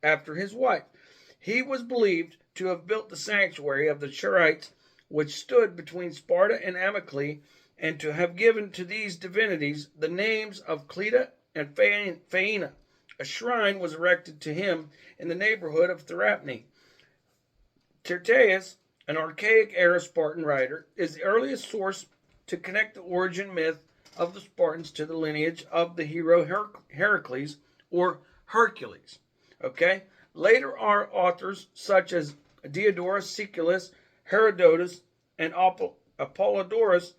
after his wife. He was believed to have built the sanctuary of the Charites, which stood between Sparta and Amyclae, and to have given to these divinities the names of Cleta and Phaena. A shrine was erected to him in the neighborhood of Therapne. Tyrtaeus, an archaic era Spartan writer, is the earliest source to connect the origin myth of the Spartans to the lineage of the hero Heracles or Hercules. Okay? Later are authors such as Diodorus Siculus, Herodotus, and Apollodorus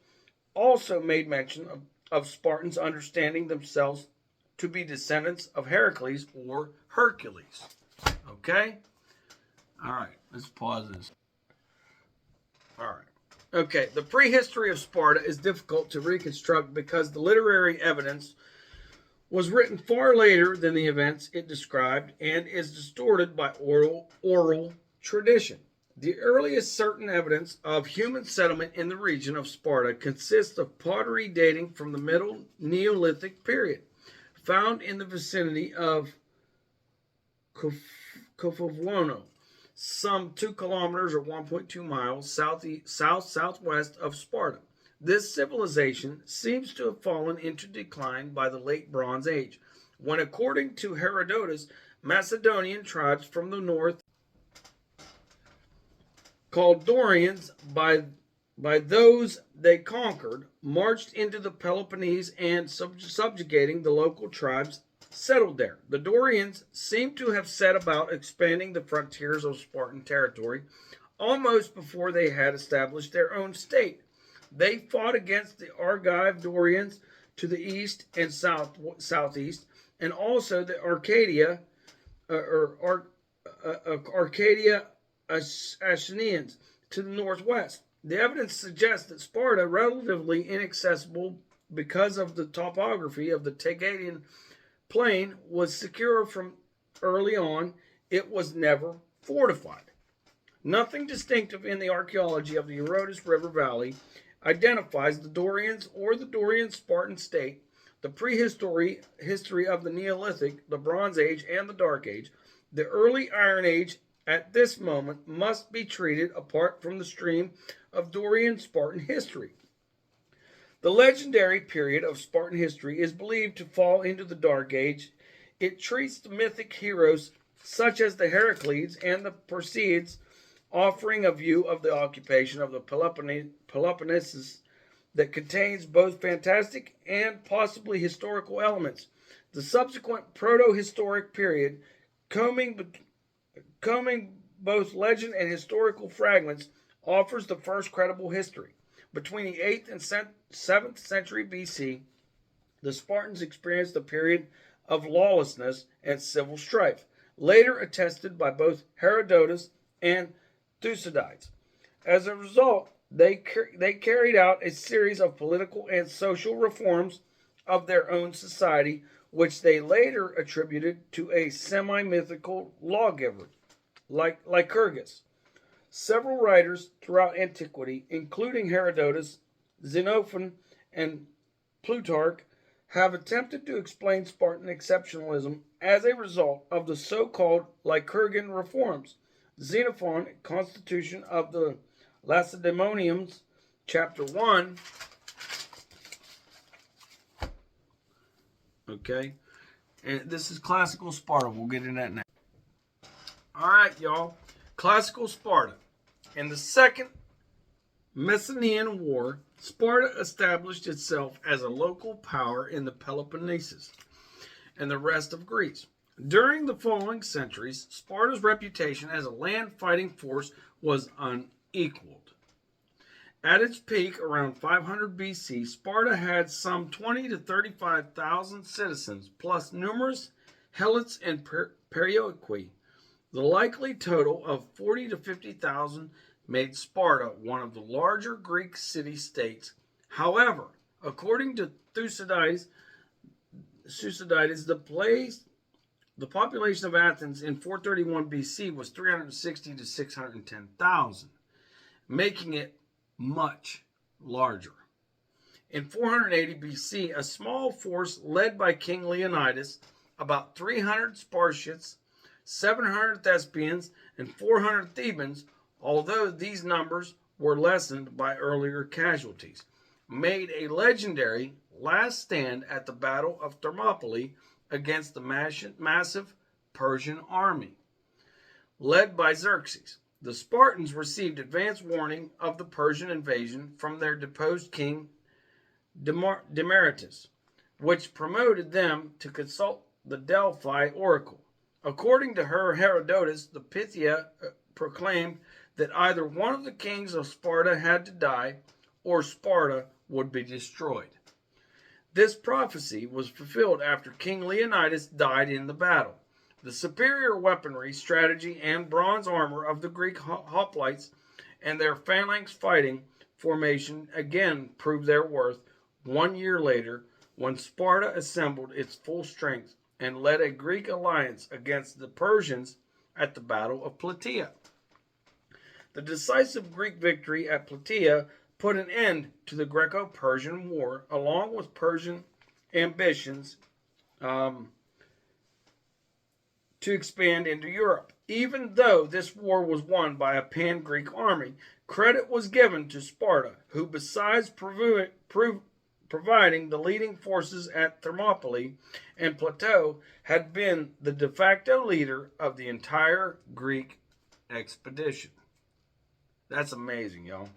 also made mention of Spartans understanding themselves to be descendants of Heracles or Hercules. Okay? All right, let's pause this. All right. Okay, the prehistory of Sparta is difficult to reconstruct because the literary evidence was written far later than the events it described and is distorted by oral tradition. The earliest certain evidence of human settlement in the region of Sparta consists of pottery dating from the Middle Neolithic period, found in the vicinity of Kofavono, some 2 kilometers or 1.2 miles southwest of Sparta. This civilization seems to have fallen into decline by the late Bronze Age, when, according to Herodotus, Macedonian tribes from the north, called Dorians by those they conquered, marched into the Peloponnese and, subjugating the local tribes, settled there. The Dorians seem to have set about expanding the frontiers of Spartan territory almost before they had established their own state. They fought against the Argive Dorians to the east and southeast, and also the Arcadia Asinians to the northwest. The evidence suggests that Sparta, relatively inaccessible because of the topography of the Taygetan plain, was secure from early on. It was never fortified. Nothing distinctive in the archaeology of the Eurotas River Valley identifies the Dorians or the Dorian Spartan state. The prehistory history of the Neolithic, the Bronze Age, and the Dark Age, the early Iron Age at this moment must be treated apart from the stream of Dorian Spartan history. The legendary period of Spartan history is believed to fall into the Dark Age. It treats the mythic heroes such as the Heracles and the Perseids, offering a view of the occupation of the Peloponnesus that contains both fantastic and possibly historical elements. The subsequent proto-historic period, combing both legend and historical fragments, offers the first credible history. Between the 8th and 7th century BC, the Spartans experienced a period of lawlessness and civil strife, later attested by both Herodotus and Thucydides. As a result, they carried out a series of political and social reforms of their own society, which they later attributed to a semi-mythical lawgiver, like Lycurgus. Several writers throughout antiquity, including Herodotus, Xenophon, and Plutarch, have attempted to explain Spartan exceptionalism as a result of the so-called Lycurgan reforms. Xenophon, Constitution of the Lacedaemonians, chapter 1. Okay, and this is classical Sparta. We'll get into that now. All right, y'all. Classical Sparta. In the Second Messenian War, Sparta established itself as a local power in the Peloponnesus and the rest of Greece. During the following centuries, Sparta's reputation as a land fighting force was unequaled. At its peak, around 500 BC, Sparta had some 20 to 35,000 citizens, plus numerous helots and perioeci. The likely total of 40 to 50,000 made Sparta one of the larger Greek city-states. However, according to Thucydides, the population of Athens in 431 BC was 360 to 610,000, making it much larger. In 480 BC, a small force led by King Leonidas, about 300 Spartiates, 700 Thespians, and 400 Thebans, although these numbers were lessened by earlier casualties, made a legendary last stand at the Battle of Thermopylae against the massive Persian army, led by Xerxes. The Spartans received advance warning of the Persian invasion from their deposed king Demaratus, which promoted them to consult the Delphi oracle. According to Herodotus, the Pythia proclaimed that either one of the kings of Sparta had to die or Sparta would be destroyed. This prophecy was fulfilled after King Leonidas died in the battle. The superior weaponry, strategy, and bronze armor of the Greek hoplites and their phalanx fighting formation again proved their worth 1 year later when Sparta assembled its full strength and led a Greek alliance against the Persians at the Battle of Plataea. The decisive Greek victory at Plataea put an end to the Greco-Persian War, along with Persian ambitions to expand into Europe. Even though this war was won by a pan-Greek army, credit was given to Sparta, who, besides providing the leading forces at Thermopylae and Plateau, had been the de facto leader of the entire Greek expedition. That's amazing, y'all.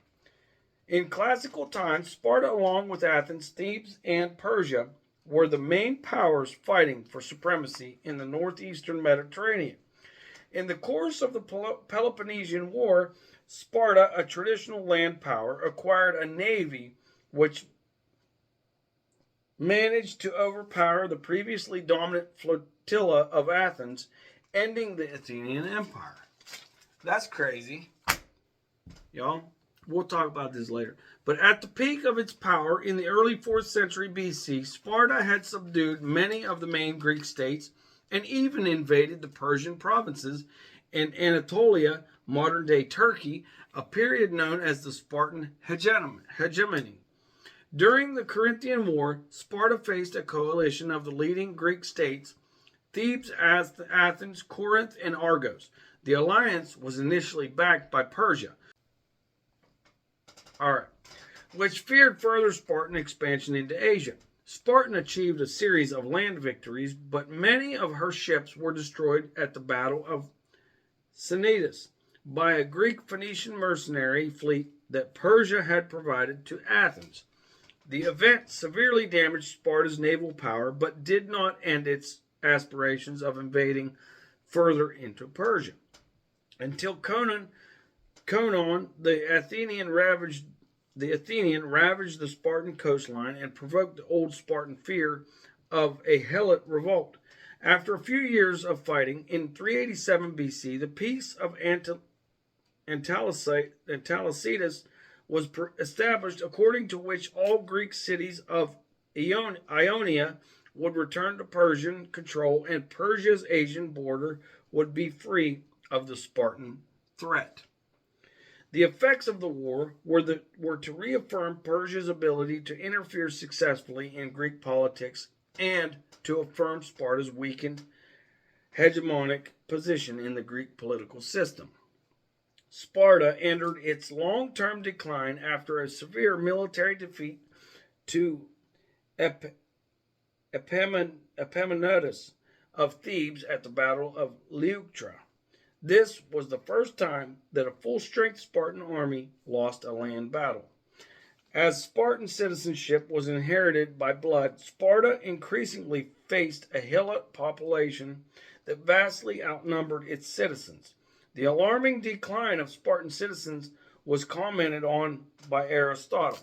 In classical times, Sparta, along with Athens, Thebes, and Persia, were the main powers fighting for supremacy in the northeastern Mediterranean. In the course of the Peloponnesian War, Sparta, a traditional land power, acquired a navy which managed to overpower the previously dominant flotilla of Athens, ending the Athenian Empire. That's crazy. Y'all, we'll talk about this later. But at the peak of its power in the early 4th century BC, Sparta had subdued many of the main Greek states and even invaded the Persian provinces in Anatolia, modern-day Turkey, a period known as the Spartan hegemony. During the Corinthian War, Sparta faced a coalition of the leading Greek states, Thebes, Athens, Corinth, and Argos. The alliance was initially backed by Persia, which feared further Spartan expansion into Asia. Sparta achieved a series of land victories, but many of her ships were destroyed at the Battle of Cnidus by a Greek Phoenician mercenary fleet that Persia had provided to Athens. The event severely damaged Sparta's naval power, but did not end its aspirations of invading further into Persia. Until Conon, the Athenian ravaged the Spartan coastline and provoked the old Spartan fear of a Helot revolt. After a few years of fighting, in 387 BC, the Peace of Antalcidas was established, according to which all Greek cities of Ionia would return to Persian control and Persia's Asian border would be free of the Spartan threat. The effects of the war were to reaffirm Persia's ability to interfere successfully in Greek politics and to affirm Sparta's weakened hegemonic position in the Greek political system. Sparta entered its long-term decline after a severe military defeat to Epaminondas of Thebes at the Battle of Leuctra. This was the first time that a full-strength Spartan army lost a land battle. As Spartan citizenship was inherited by blood, Sparta increasingly faced a Helot population that vastly outnumbered its citizens. The alarming decline of Spartan citizens was commented on by Aristotle.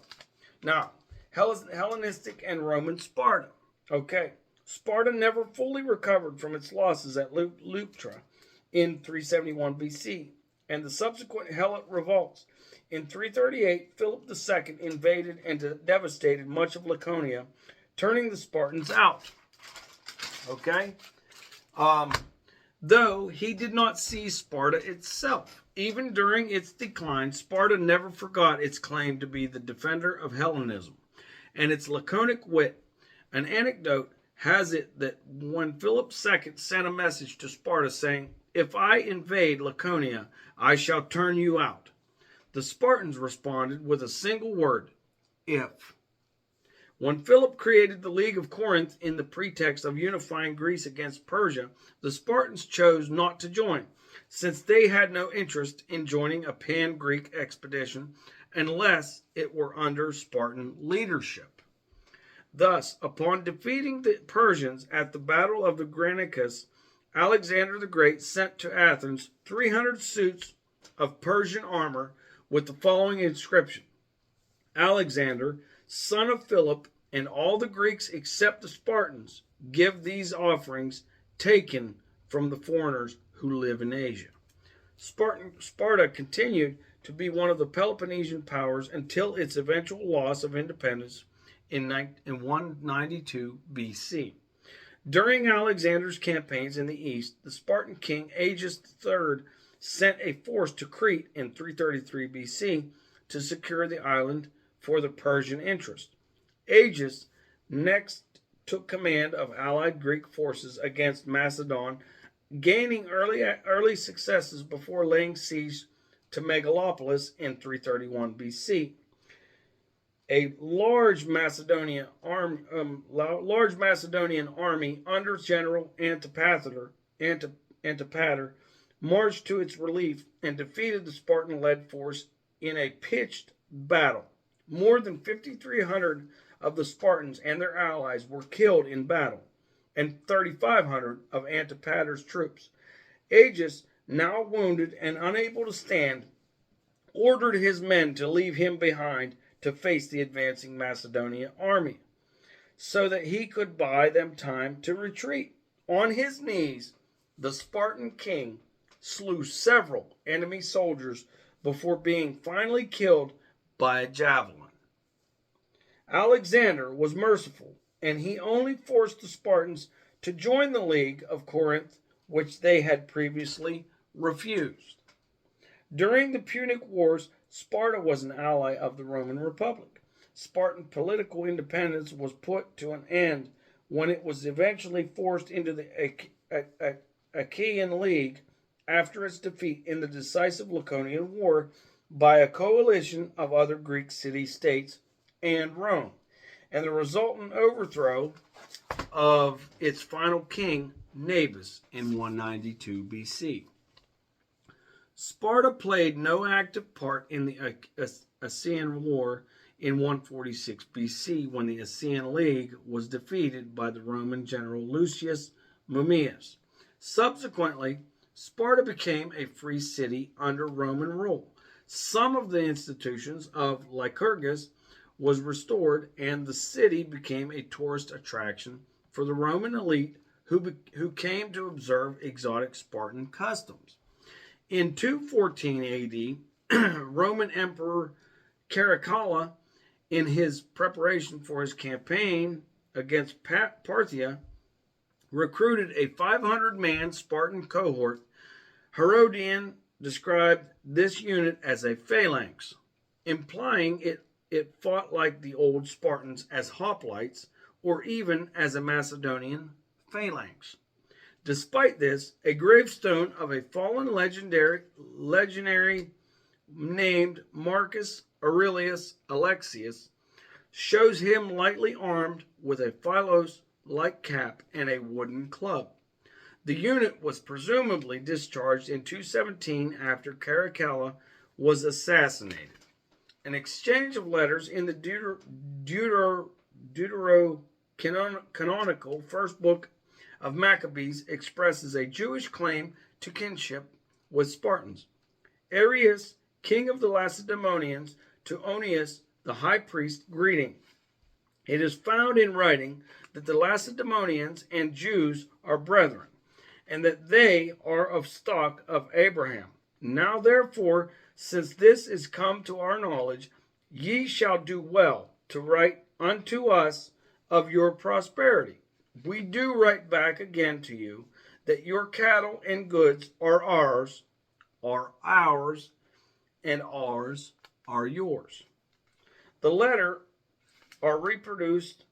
Now, Hellenistic and Roman Sparta. Okay, Sparta never fully recovered from its losses at Leuctra in 371 BC and the subsequent Helot revolts. In 338, Philip II invaded and devastated much of Laconia, turning the Spartans out. Okay? Though he did not seize Sparta itself. Even during its decline, Sparta never forgot its claim to be the defender of Hellenism and its laconic wit. An anecdote has it that when Philip II sent a message to Sparta saying, "If I invade Laconia, I shall turn you out," the Spartans responded with a single word, "if." When Philip created the League of Corinth in the pretext of unifying Greece against Persia, the Spartans chose not to join, since they had no interest in joining a pan-Greek expedition unless it were under Spartan leadership. Thus, upon defeating the Persians at the Battle of the Granicus, Alexander the Great sent to Athens 300 suits of Persian armor with the following inscription: "Alexander, son of Philip, and all the Greeks except the Spartans, give these offerings taken from the foreigners who live in Asia." Sparta continued to be one of the Peloponnesian powers until its eventual loss of independence in 192 BC. During Alexander's campaigns in the east, the Spartan king Agis III sent a force to Crete in 333 BC to secure the island for the Persian interest. Agis next took command of allied Greek forces against Macedon, gaining early successes before laying siege to Megalopolis in 331 BC. A large Macedonian army under General Antipater marched to its relief and defeated the Spartan-led force in a pitched battle. More than 5,300 of the Spartans and their allies were killed in battle, and 3,500 of Antipater's troops. Agis, now wounded and unable to stand, ordered his men to leave him behind to face the advancing Macedonian army, so that he could buy them time to retreat. On his knees, the Spartan king slew several enemy soldiers before being finally killed by a javelin. Alexander was merciful, and he only forced the Spartans to join the League of Corinth, which they had previously refused. During the Punic Wars, Sparta was an ally of the Roman Republic. Spartan political independence was put to an end when it was eventually forced into the Achaean League after its defeat in the decisive Laconian War by a coalition of other Greek city-states and Rome. and the resultant overthrow of its final king, Nabis, in 192 BC. Sparta played no active part in the Assaean War in 146 BC when the Assaean League was defeated by the Roman general Lucius Mummius. Subsequently, Sparta became a free city under Roman rule. Some of the institutions of Lycurgus was restored, and the city became a tourist attraction for the Roman elite who came to observe exotic Spartan customs. In 214 AD, Roman Emperor Caracalla, in his preparation for his campaign against Parthia, recruited a 500-man Spartan cohort. Herodian described this unit as a phalanx, implying it fought like the old Spartans as hoplites, or even as a Macedonian phalanx. Despite this, a gravestone of a fallen legionary named Marcus Aurelius Alexius shows him lightly armed with a Philos-like cap and a wooden club. The unit was presumably discharged in 217 after Caracalla was assassinated. An exchange of letters in the Deuterocanonical first book of Maccabees expresses a Jewish claim to kinship with Spartans. Arius, king of the Lacedaemonians, to Onius, the high priest, greeting. It is found in writing that the Lacedaemonians and Jews are brethren, and that they are of stock of Abraham. Now therefore, since this is come to our knowledge, ye shall do well to write unto us of your prosperity. We do write back again to you that your cattle and goods are ours, and ours are yours. The letters are reproduced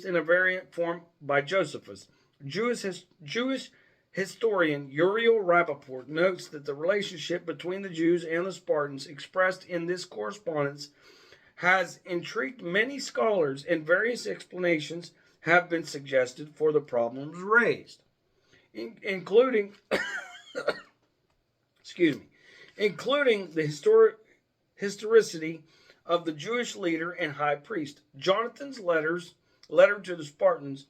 in a variant form by Josephus. Jewish historian Uriel Rappaport notes that the relationship between the Jews and the Spartans expressed in this correspondence has intrigued many scholars, and various explanations have been suggested for the problems raised, including the historicity of the Jewish leader and high priest. Jonathan's letter to the Spartans,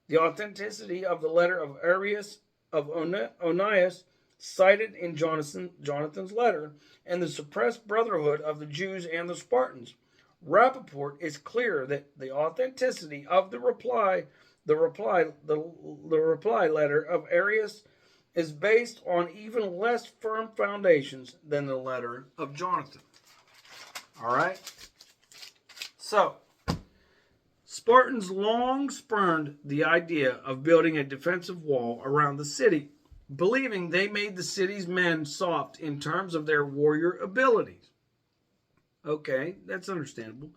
the authenticity of the letter of Arius of Onias cited in Jonathan's letter, and the suppressed brotherhood of the Jews and the Spartans. Rappaport is clear that the authenticity of the reply letter of Arius is based on even less firm foundations than the letter of Jonathan. All right? So, Spartans long spurned the idea of building a defensive wall around the city, believing they made the city's men soft in terms of their warrior abilities. Okay, that's understandable.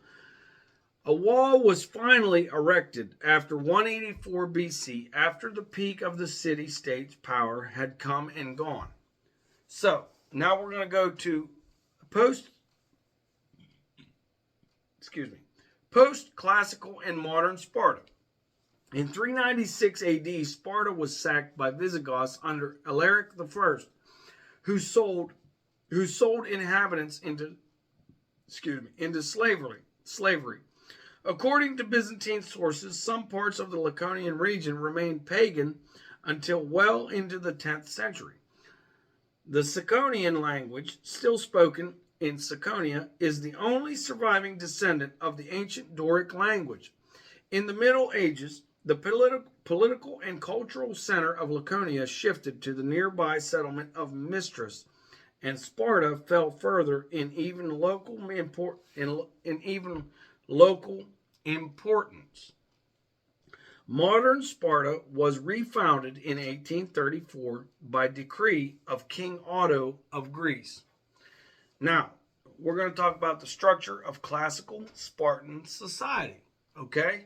A wall was finally erected after 184 BC, after the peak of the city-state's power had come and gone. So, now we're going to go to post-classical and modern Sparta. In 396 AD, Sparta was sacked by Visigoths under Alaric I, who sold inhabitants into slavery. According to Byzantine sources, some parts of the Laconian region remained pagan until well into the 10th century. The Saconian language, still spoken in Saconia, is the only surviving descendant of the ancient Doric language. In the Middle Ages, the political and cultural center of Laconia shifted to the nearby settlement of Mistras, and Sparta fell further in even local importance. Modern Sparta was refounded in 1834 by decree of King Otto of Greece. Now, we're going to talk about the structure of classical Spartan society. Okay?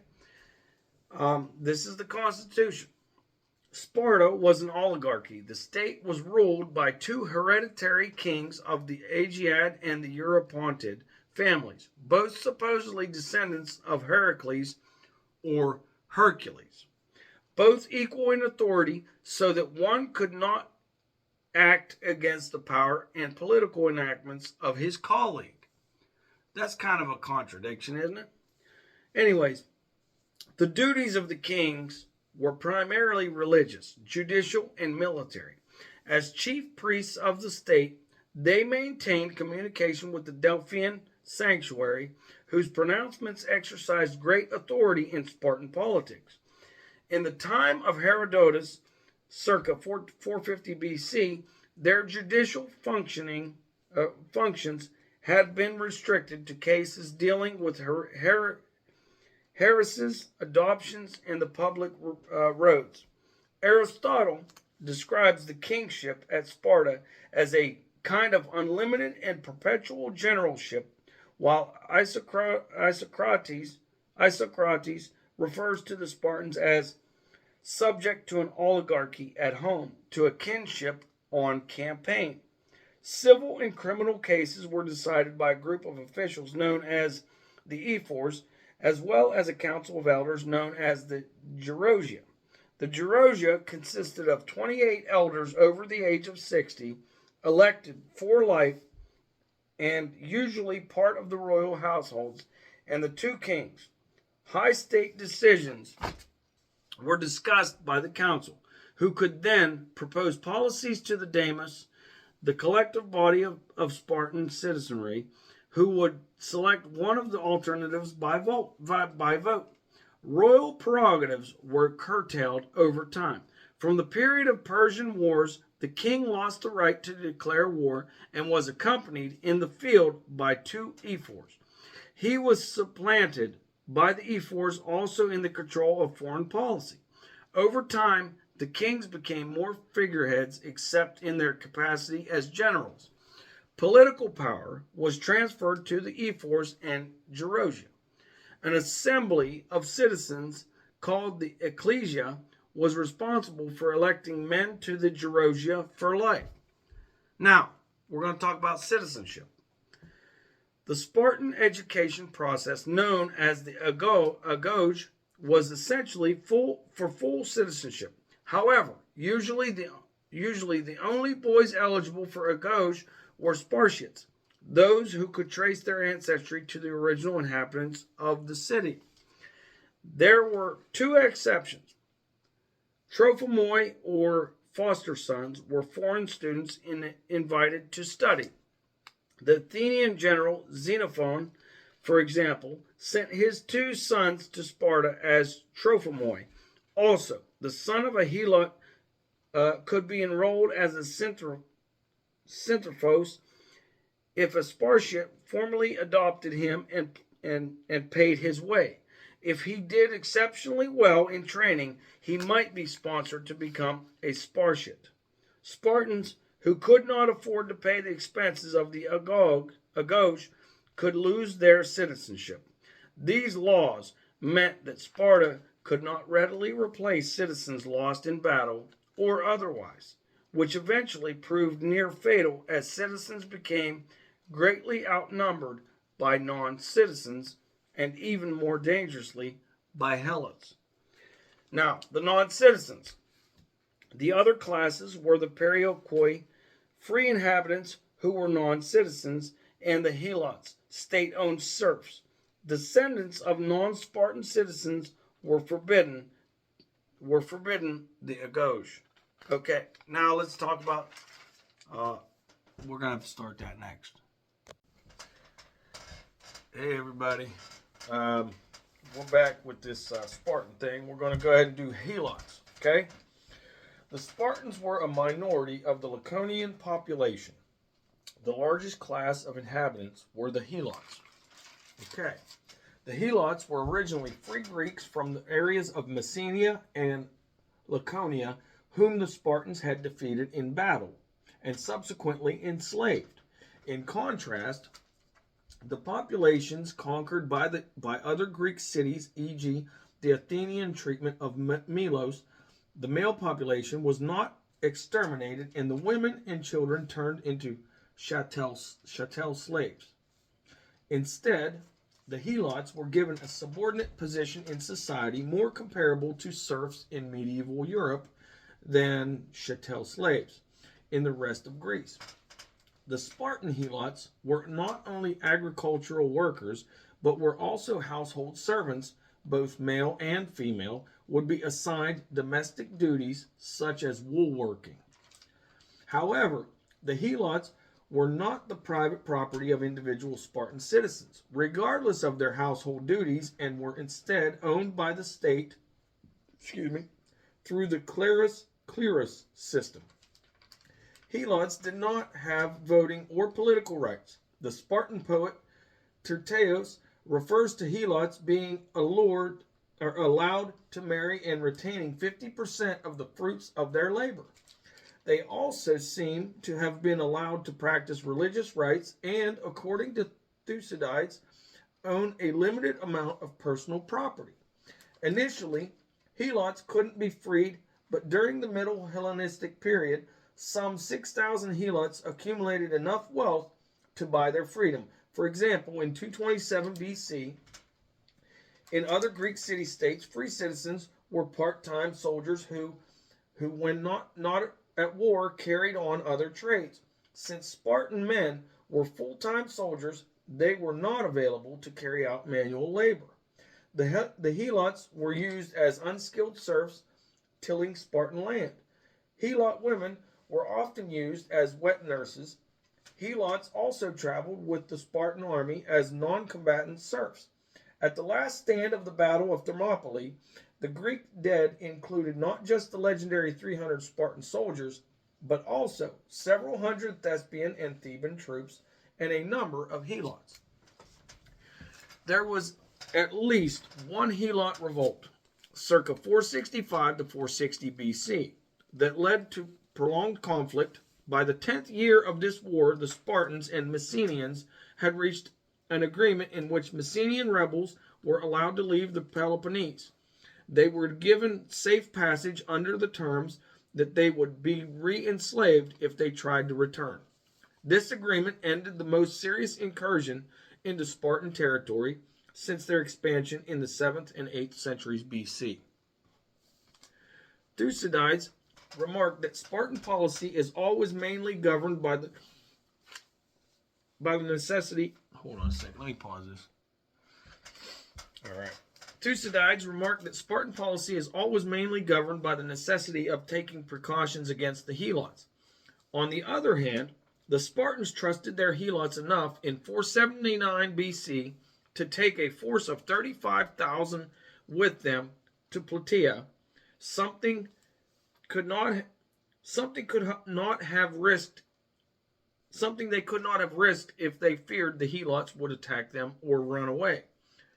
This is the Constitution. Sparta was an oligarchy. The state was ruled by two hereditary kings of the Aegean and the Europontid, families, both supposedly descendants of Heracles or Hercules, both equal in authority so that one could not act against the power and political enactments of his colleague. That's kind of a contradiction, isn't it? Anyways, the duties of the kings were primarily religious, judicial, and military. As chief priests of the state, they maintained communication with the Delphian sanctuary, whose pronouncements exercised great authority in Spartan politics. In the time of Herodotus, circa 450 BC, their judicial functions had been restricted to cases dealing with heresies, adoptions, and the public roads. Aristotle describes the kingship at Sparta as a kind of unlimited and perpetual generalship, while Isocrates refers to the Spartans as subject to an oligarchy at home, to a kingship on campaign. Civil and criminal cases were decided by a group of officials known as the ephors, as well as a council of elders known as the Gerousia. The Gerousia consisted of 28 elders over the age of 60, elected for life and usually part of the royal households, and the two kings. High state decisions were discussed by the council, who could then propose policies to the Daemos, the collective body of Spartan citizenry, who would select one of the alternatives by vote. Royal prerogatives were curtailed over time. From the period of Persian wars, the king lost the right to declare war and was accompanied in the field by two ephors. He was supplanted by the ephors also in the control of foreign policy. Over time, the kings became more figureheads except in their capacity as generals. Political power was transferred to the ephors and Gerousia. An assembly of citizens called the ecclesia was responsible for electing men to the Gerousia for life. Now, we're going to talk about citizenship. The Spartan education process, known as the agoge, was essentially full citizenship. However, usually the only boys eligible for agoge were Spartiates, those who could trace their ancestry to the original inhabitants of the city. There were two exceptions. Trophimoi, or foster sons, were foreign students invited to study. The Athenian general Xenophon, for example, sent his two sons to Sparta as Trophimoi. Also, the son of a helot could be enrolled as a centrophos if a Spartiate formally adopted him and paid his way. If he did exceptionally well in training, he might be sponsored to become a Spartiate. Spartans who could not afford to pay the expenses of the agoge could lose their citizenship. These laws meant that Sparta could not readily replace citizens lost in battle or otherwise, which eventually proved near fatal as citizens became greatly outnumbered by non-citizens, and even more dangerously, by helots. Now, the non-citizens. The other classes were the periokoi, free inhabitants who were non-citizens, and the helots, state-owned serfs. Descendants of non-Spartan citizens were forbidden the agoge. Okay, now let's talk about, we're going to have to start that next. Hey everybody, we're back with this Spartan thing. We're going to go ahead and do helots, okay? The Spartans were a minority of the Laconian population. The largest class of inhabitants were the helots. Okay, the helots were originally free Greeks from the areas of Messenia and Laconia, whom the Spartans had defeated in battle and subsequently enslaved. In contrast, the populations conquered by other Greek cities, e.g., the Athenian treatment of Melos, the male population was not exterminated, and the women and children turned into chattel slaves. Instead, the helots were given a subordinate position in society more comparable to serfs in medieval Europe than chattel slaves in the rest of Greece. The Spartan helots were not only agricultural workers, but were also household servants, both male and female, would be assigned domestic duties such as wool working. However, the helots were not the private property of individual Spartan citizens, regardless of their household duties, and were instead owned by the state, through the clerus system. Helots did not have voting or political rights. The Spartan poet Tyrtaeus refers to helots being allowed to marry and retaining 50% of the fruits of their labor. They also seem to have been allowed to practice religious rites and, according to Thucydides, own a limited amount of personal property. Initially, helots couldn't be freed, but during the Middle Hellenistic period, some 6,000 helots accumulated enough wealth to buy their freedom. For example, in 227 BC, in other Greek city-states, free citizens were part-time soldiers who when not at war, carried on other trades. Since Spartan men were full-time soldiers, they were not available to carry out manual labor. The helots were used as unskilled serfs tilling Spartan land. Helot women were often used as wet nurses. Helots also traveled with the Spartan army as non-combatant serfs. At the last stand of the Battle of Thermopylae, the Greek dead included not just the legendary 300 Spartan soldiers, but also several hundred Thespian and Theban troops and a number of helots. There was at least one helot revolt, circa 465 to 460 BC, that led to prolonged conflict. By the 10th year of this war, the Spartans and Messenians had reached an agreement in which Messenian rebels were allowed to leave the Peloponnese. They were given safe passage under the terms that they would be re-enslaved if they tried to return. This agreement ended the most serious incursion into Spartan territory since their expansion in the 7th and 8th centuries BC. Thucydides remarked that Spartan policy is always mainly governed by the necessity. Hold on a second, let me pause this. All right. Thucydides remarked that Spartan policy is always mainly governed by the necessity of taking precautions against the helots. On the other hand, the Spartans trusted their helots enough in 479 BC to take a force of 35,000 with them to Plataea. Something they could not have risked if they feared the helots would attack them or run away.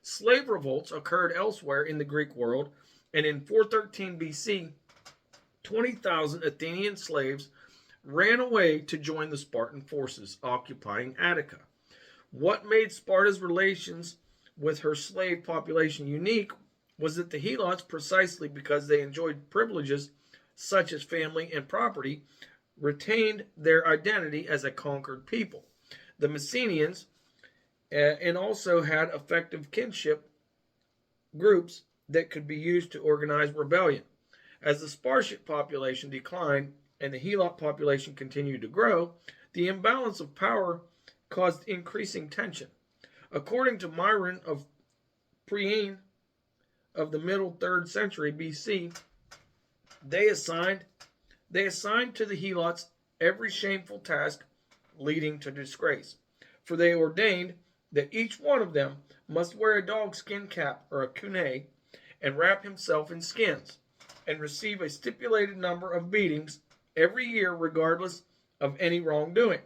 Slave revolts occurred elsewhere in the Greek world, and in 413 BC, 20,000 Athenian slaves ran away to join the Spartan forces occupying Attica. What made Sparta's relations with her slave population unique was that the helots, precisely because they enjoyed privileges such as family and property, retained their identity as a conquered people. The Messenians and also had effective kinship groups that could be used to organize rebellion. As the Spartan population declined and the helot population continued to grow, the imbalance of power caused increasing tension. According to Myron of Priene of the middle 3rd century BC, they assigned to the helots every shameful task leading to disgrace, for they ordained that each one of them must wear a dogskin cap or a cunei and wrap himself in skins and receive a stipulated number of beatings every year regardless of any wrongdoing,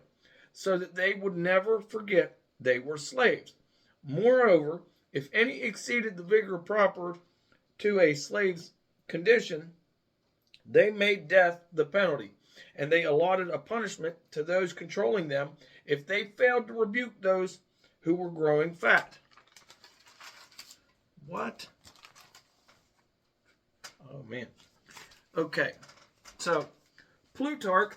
so that they would never forget they were slaves. Moreover, if any exceeded the vigor proper to a slave's condition, they made death the penalty, and they allotted a punishment to those controlling them if they failed to rebuke those who were growing fat. What? Oh, man. Okay, so Plutarch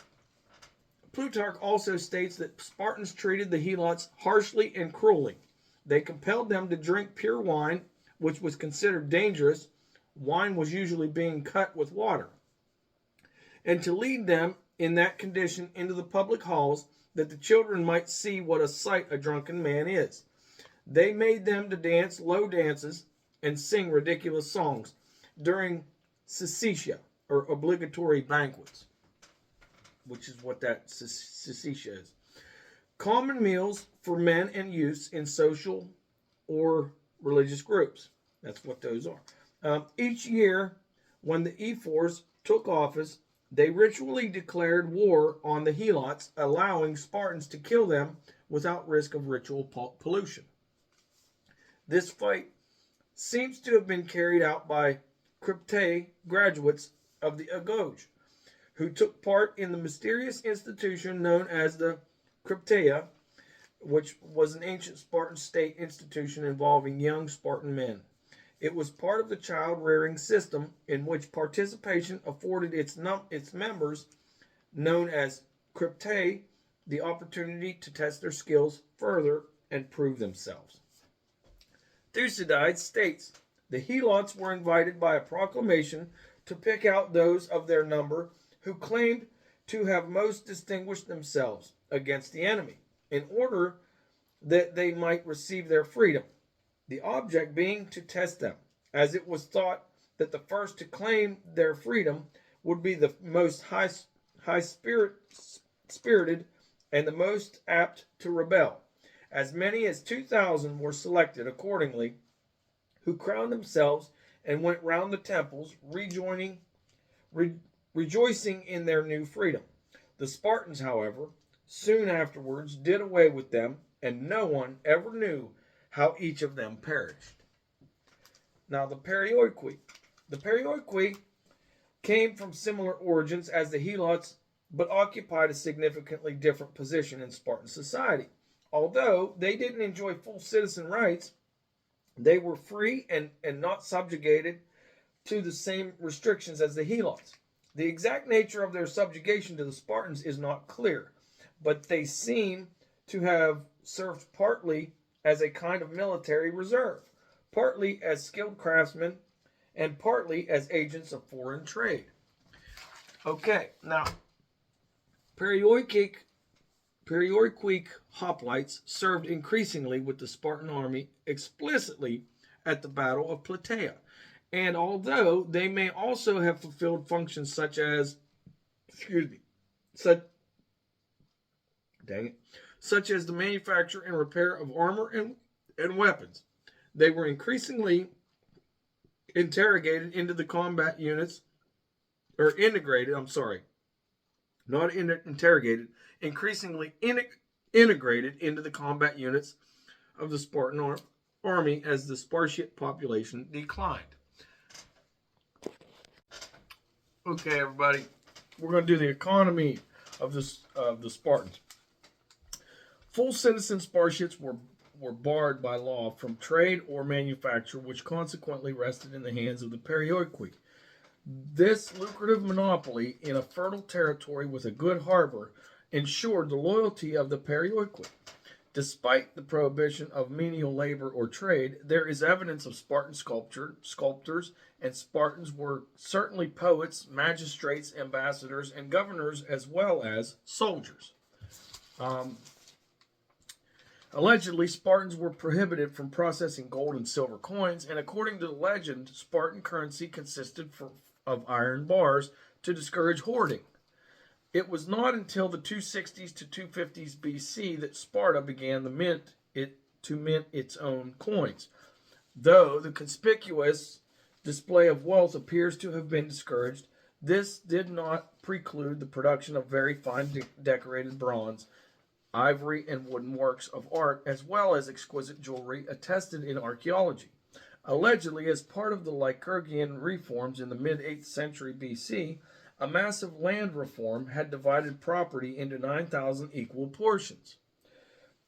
also states that Spartans treated the helots harshly and cruelly. They compelled them to drink pure wine, which was considered dangerous. Wine was usually being cut with water. And to lead them in that condition into the public halls, that the children might see what a sight a drunken man is. They made them to dance low dances and sing ridiculous songs during syestia, or obligatory banquets, which is what that syestia is. Common meals for men and youths in social or religious groups. That's what those are. Each year, when the ephors took office, they ritually declared war on the helots, allowing Spartans to kill them without risk of ritual pollution. This fight seems to have been carried out by cryptae graduates of the Agoge, who took part in the mysterious institution known as the cryptaea, which was an ancient Spartan state institution involving young Spartan men. It was part of the child-rearing system in which participation afforded its members, known as cryptae, the opportunity to test their skills further and prove themselves. Thucydides states, the helots were invited by a proclamation to pick out those of their number who claimed to have most distinguished themselves against the enemy, in order that they might receive their freedom. The object being to test them, as it was thought that the first to claim their freedom would be the most high-spirited and the most apt to rebel. As many as 2,000 were selected accordingly, who crowned themselves and went round the temples, rejoicing in their new freedom. The Spartans, however, soon afterwards did away with them, and no one ever knew how each of them perished. Now, the Perioikoi. The Perioikoi came from similar origins as the helots, but occupied a significantly different position in Spartan society. Although they didn't enjoy full citizen rights, they were free and not subjugated to the same restrictions as the helots. The exact nature of their subjugation to the Spartans is not clear, but they seem to have served partly as a kind of military reserve, partly as skilled craftsmen, and partly as agents of foreign trade. Okay, now, Perioikoi hoplites served increasingly with the Spartan army explicitly at the Battle of Plataea, and although they may also have fulfilled functions such as, such as the manufacture and repair of armor and weapons, they were increasingly integrated into the combat units of the Spartan army as the Spartiate population declined. Okay, everybody, we're going to do the economy of the Spartans. Full citizen Spartiates were barred by law from trade or manufacture, which consequently rested in the hands of the Perioikoi. This lucrative monopoly in a fertile territory with a good harbor ensured the loyalty of the Perioikoi. Despite the prohibition of menial labor or trade, there is evidence of Spartan sculptors, and Spartans were certainly poets, magistrates, ambassadors, and governors, as well as soldiers. Allegedly, Spartans were prohibited from processing gold and silver coins, and according to the legend, Spartan currency consisted of iron bars to discourage hoarding. It was not until the 260s to 250s BC that Sparta began to mint its own coins. Though the conspicuous display of wealth appears to have been discouraged, this did not preclude the production of very fine decorated bronze, ivory, and wooden works of art, as well as exquisite jewelry attested in archaeology. Allegedly, as part of the Lycurgian reforms in the mid-8th century BC, a massive land reform had divided property into 9,000 equal portions.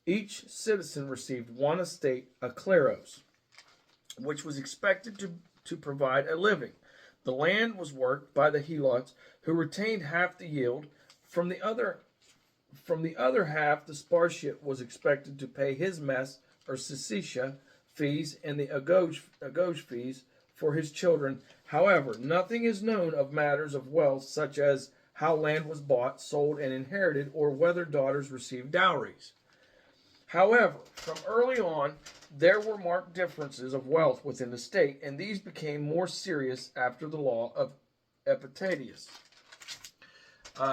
Each citizen received one estate, a kleros, which was expected to provide a living. The land was worked by the helots, who retained half the yield. From the other half, the Spartiate was expected to pay his mess or syestia fees and the agoj fees for his children. However, nothing is known of matters of wealth such as how land was bought, sold, and inherited, or whether daughters received dowries. However, from early on, there were marked differences of wealth within the state, and these became more serious after the law of Epictetus,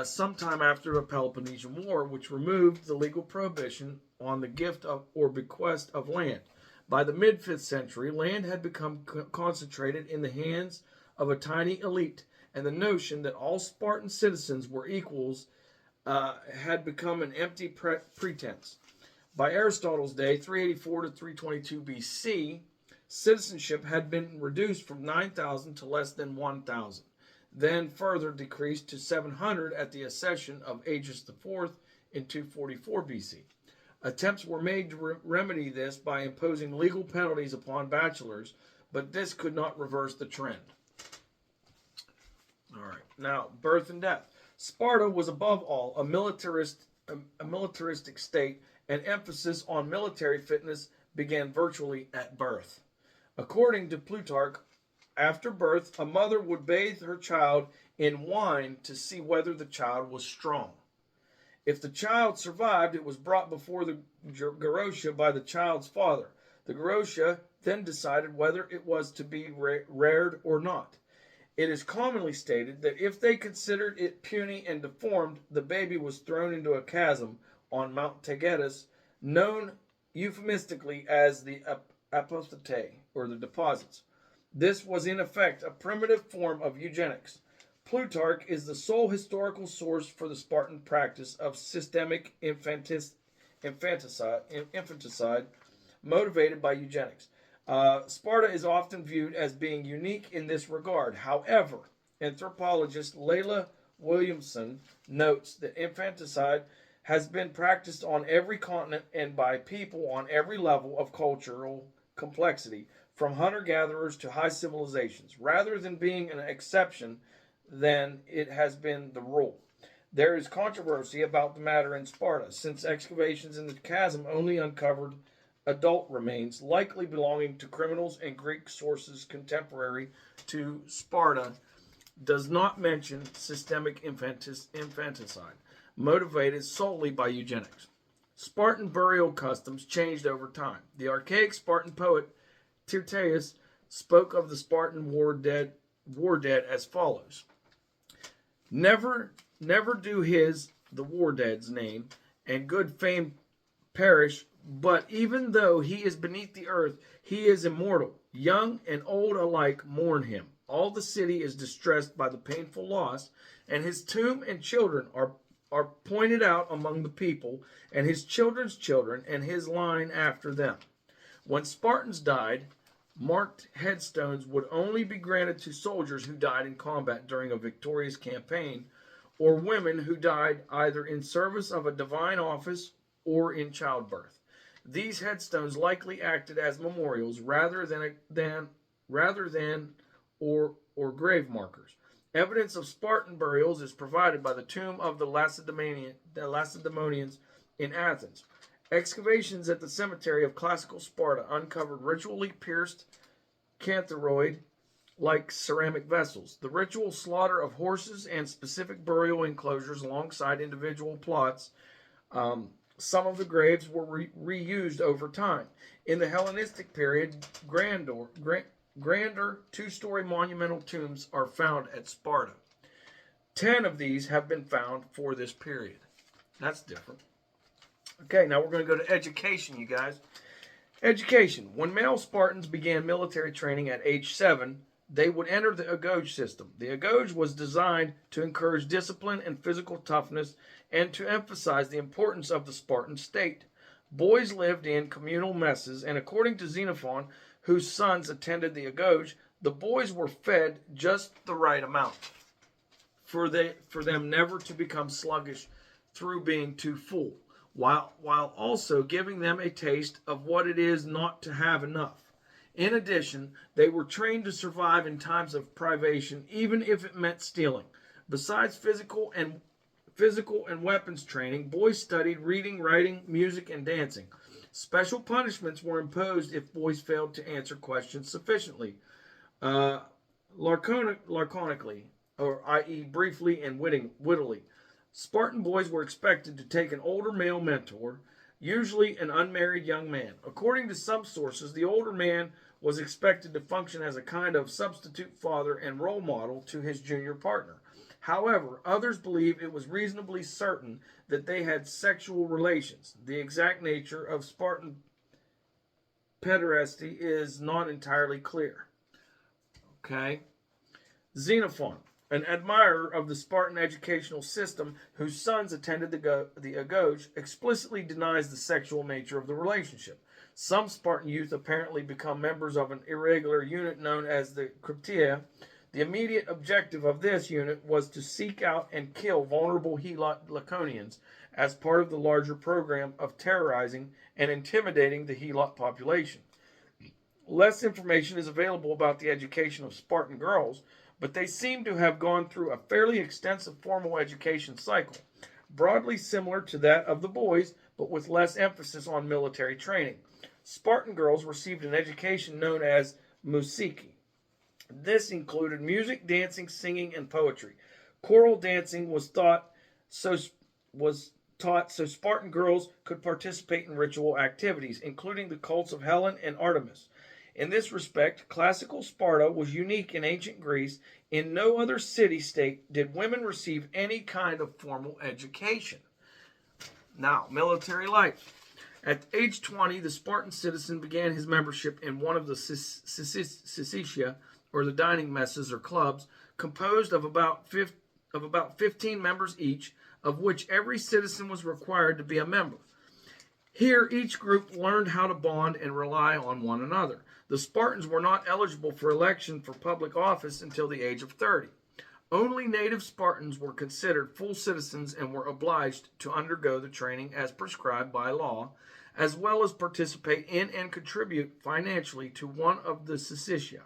sometime after the Peloponnesian War, which removed the legal prohibition on the gift of or bequest of land. By the mid-5th century, land had become concentrated in the hands of a tiny elite, and the notion that all Spartan citizens were equals had become an empty pretense. By Aristotle's day, 384 to 322 BC, citizenship had been reduced from 9,000 to less than 1,000, then further decreased to 700 at the accession of Aegisthus IV in 244 BC. Attempts were made to remedy this by imposing legal penalties upon bachelors, but this could not reverse the trend. All right, now birth and death. Sparta was above all a militaristic state, and emphasis on military fitness began virtually at birth. According to Plutarch, after birth, a mother would bathe her child in wine to see whether the child was strong. If the child survived, it was brought before the Gerousia by the child's father. The Gerousia then decided whether it was to be reared or not. It is commonly stated that if they considered it puny and deformed, the baby was thrown into a chasm on Mount Taygetus, known euphemistically as the apothetae, or the deposits. This was in effect a primitive form of eugenics. Plutarch is the sole historical source for the Spartan practice of systemic infanticide motivated by eugenics. Sparta is often viewed as being unique in this regard. However, anthropologist Layla Williamson notes that infanticide has been practiced on every continent and by people on every level of cultural complexity, from hunter-gatherers to high civilizations. Rather than being an exception, then it has been the rule. There is controversy about the matter in Sparta, since excavations in the chasm only uncovered adult remains, likely belonging to criminals, and Greek sources contemporary to Sparta does not mention systemic infanticide, motivated solely by eugenics. Spartan burial customs changed over time. The archaic Spartan poet Tyrtaeus spoke of the Spartan war dead as follows: Never do the war dead's name and good fame perish, but even though he is beneath the earth, he is immortal. Young and old alike mourn him. All the city is distressed by the painful loss, and his tomb and children are pointed out among the people, and his children's children, and his line after them. When Spartans died, marked headstones would only be granted to soldiers who died in combat during a victorious campaign, or women who died either in service of a divine office or in childbirth. These headstones likely acted as memorials rather than grave markers. Evidence of Spartan burials is provided by the tomb of the Lacedaemonians in Athens. Excavations at the cemetery of classical Sparta uncovered ritually pierced cantharoid-like ceramic vessels. The ritual slaughter of horses and specific burial enclosures alongside individual plots. Some of the graves were reused over time. In the Hellenistic period, grander two-story monumental tombs are found at Sparta. 10 of these have been found for this period. That's different. Okay, now we're going to go to education, you guys. Education. When male Spartans began military training at age 7, they would enter the agoj system. The agoj was designed to encourage discipline and physical toughness and to emphasize the importance of the Spartan state. Boys lived in communal messes, and according to Xenophon, whose sons attended the agoj, the boys were fed just the right amount for them never to become sluggish through being too full, while also giving them a taste of what it is not to have enough. In addition, they were trained to survive in times of privation, even if it meant stealing. Besides physical and weapons training, boys studied reading, writing, music, and dancing. Special punishments were imposed if boys failed to answer questions sufficiently, laconically, or i.e., briefly and wittily. Spartan boys were expected to take an older male mentor, usually an unmarried young man. According to some sources, the older man was expected to function as a kind of substitute father and role model to his junior partner. However, others believe it was reasonably certain that they had sexual relations. The exact nature of Spartan pederasty is not entirely clear. Okay. Xenophon, an admirer of the Spartan educational system whose sons attended the Agoge, explicitly denies the sexual nature of the relationship. Some Spartan youth apparently become members of an irregular unit known as the Cryptia. The immediate objective of this unit was to seek out and kill vulnerable Helot Laconians as part of the larger program of terrorizing and intimidating the Helot population. Less information is available about the education of Spartan girls, but they seem to have gone through a fairly extensive formal education cycle, broadly similar to that of the boys, but with less emphasis on military training. Spartan girls received an education known as musiki. This included music, dancing, singing, and poetry. Choral dancing was taught so Spartan girls could participate in ritual activities, including the cults of Helen and Artemis. In this respect, classical Sparta was unique in ancient Greece. In no other city-state did women receive any kind of formal education. Now, military life. At age 20, the Spartan citizen began his membership in one of the syssitia, or the dining messes or clubs, composed of about 15 members each, of which every citizen was required to be a member. Here, each group learned how to bond and rely on one another. The Spartans were not eligible for election for public office until the age of 30. Only native Spartans were considered full citizens and were obliged to undergo the training as prescribed by law, as well as participate in and contribute financially to one of the syssitia.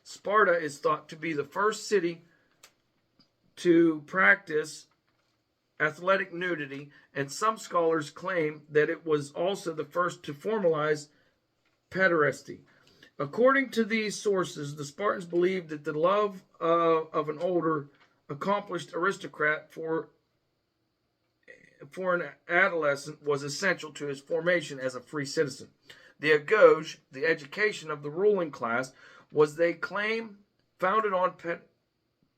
Sparta is thought to be the first city to practice athletic nudity, and some scholars claim that it was also the first to formalize pederasty. According to these sources, the Spartans believed that the love of an older, accomplished aristocrat for an adolescent was essential to his formation as a free citizen. The Agoge, the education of the ruling class, was, they claim, founded on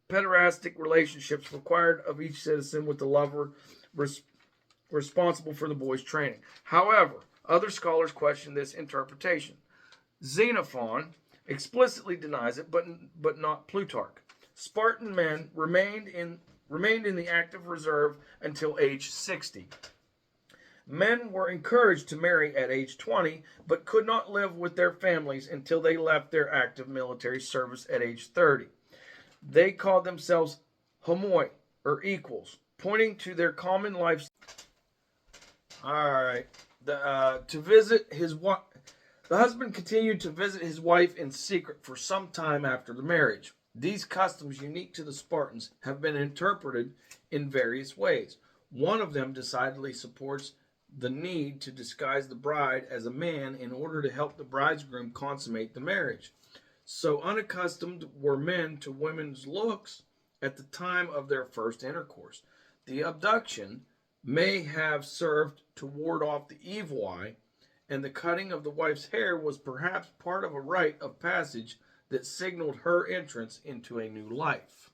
pederastic relationships required of each citizen with the lover responsible for the boy's training. However, other scholars question this interpretation. Xenophon explicitly denies it, but not Plutarch. Spartan men remained in the active reserve until age 60. Men were encouraged to marry at age 20, but could not live with their families until they left their active military service at age 30. They called themselves homoi, or equals, pointing to their common life. All right. The husband continued to visit his wife in secret for some time after the marriage. These customs, unique to the Spartans, have been interpreted in various ways. One of them decidedly supports the need to disguise the bride as a man in order to help the bridegroom consummate the marriage. So unaccustomed were men to women's looks at the time of their first intercourse. The abduction may have served to ward off the evil eye, and the cutting of the wife's hair was perhaps part of a rite of passage that signaled her entrance into a new life.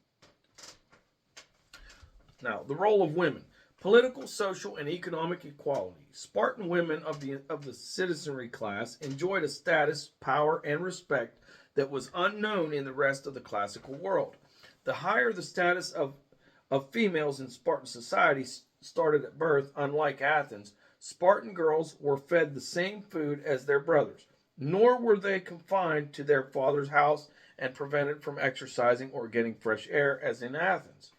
Now, the role of women. Political, social, and economic equality. Spartan women of the citizenry class enjoyed a status, power, and respect that was unknown in the rest of the classical world. The higher the status of females in Spartan society started at birth, unlike Athens, Spartan girls were fed the same food as their brothers, nor were they confined to their father's house and prevented from exercising or getting fresh air as in Athens,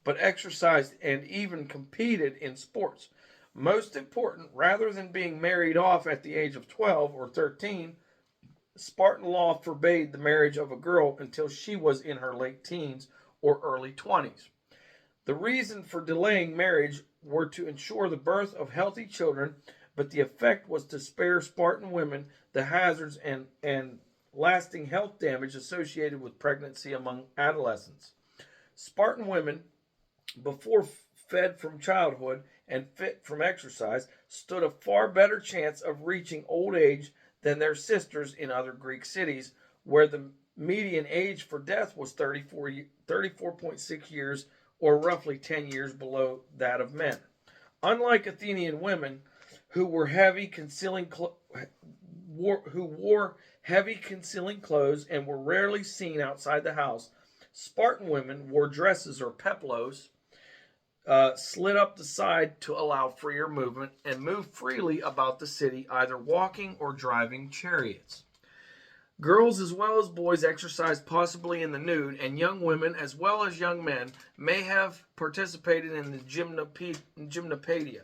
but exercised and even competed in sports. Most important, rather than being married off at the age of 12 or 13, Spartan law forbade the marriage of a girl until she was in her late teens or early 20s. The reason for delaying marriage were to ensure the birth of healthy children, but the effect was to spare Spartan women the hazards and lasting health damage associated with pregnancy among adolescents. Spartan women, before fed from childhood and fit from exercise, stood a far better chance of reaching old age than their sisters in other Greek cities, where the median age for death was 34.6 years, or roughly 10 years below that of men. Unlike Athenian women, who wore heavy concealing clothes and were rarely seen outside the house, Spartan women wore dresses or peplos, slid up the side to allow freer movement, and moved freely about the city, either walking or driving chariots. Girls as well as boys exercised possibly in the nude, and young women as well as young men may have participated in the gymnopaedia,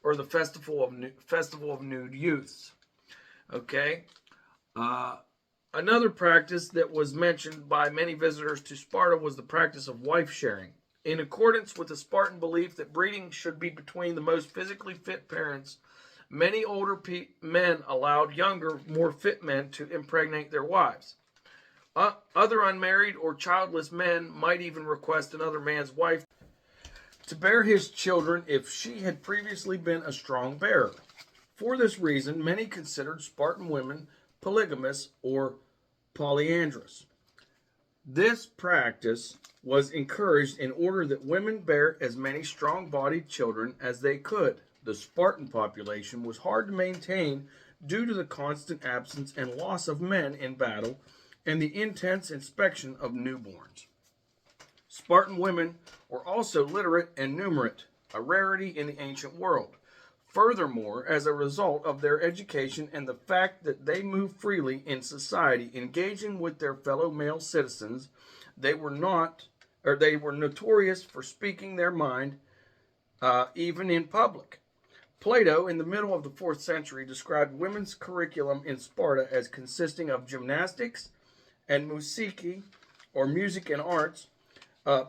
or the festival of nude youths. Okay. Another practice that was mentioned by many visitors to Sparta was the practice of wife sharing. In accordance with the Spartan belief that breeding should be between the most physically fit parents, many older men allowed younger, more fit men to impregnate their wives. Other unmarried or childless men might even request another man's wife to bear his children if she had previously been a strong bearer. For this reason, many considered Spartan women polygamous or polyandrous. This practice was encouraged in order that women bear as many strong-bodied children as they could. The Spartan population was hard to maintain due to the constant absence and loss of men in battle and the intense inspection of newborns. Spartan women were also literate and numerate, a rarity in the ancient world. Furthermore, as a result of their education and the fact that they moved freely in society, engaging with their fellow male citizens, they were notorious for speaking their mind, even in public. Plato, in the middle of the 4th century, described women's curriculum in Sparta as consisting of gymnastics and musiki, or music and arts.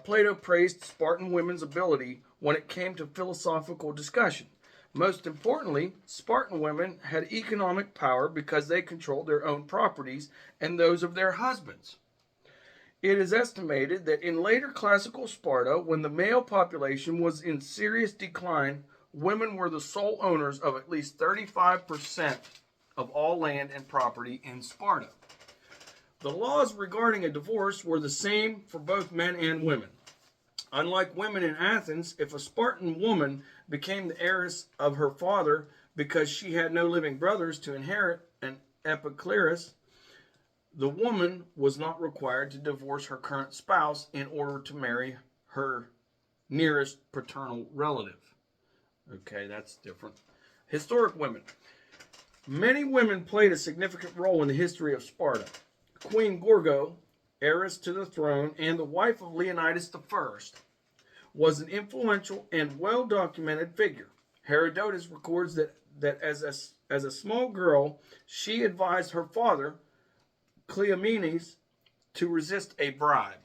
Plato praised Spartan women's ability when it came to philosophical discussion. Most importantly, Spartan women had economic power because they controlled their own properties and those of their husbands. It is estimated that in later classical Sparta, when the male population was in serious decline, women were the sole owners of at least 35% of all land and property in Sparta. The laws regarding a divorce were the same for both men and women. Unlike women in Athens, if a Spartan woman became the heiress of her father because she had no living brothers to inherit an epicleris, the woman was not required to divorce her current spouse in order to marry her nearest paternal relative. Okay, that's different. Historic women. Many women played a significant role in the history of Sparta. Queen Gorgo, heiress to the throne and the wife of Leonidas I, was an influential and well-documented figure. Herodotus records that as a small girl, she advised her father, Cleomenes, to resist a bribe.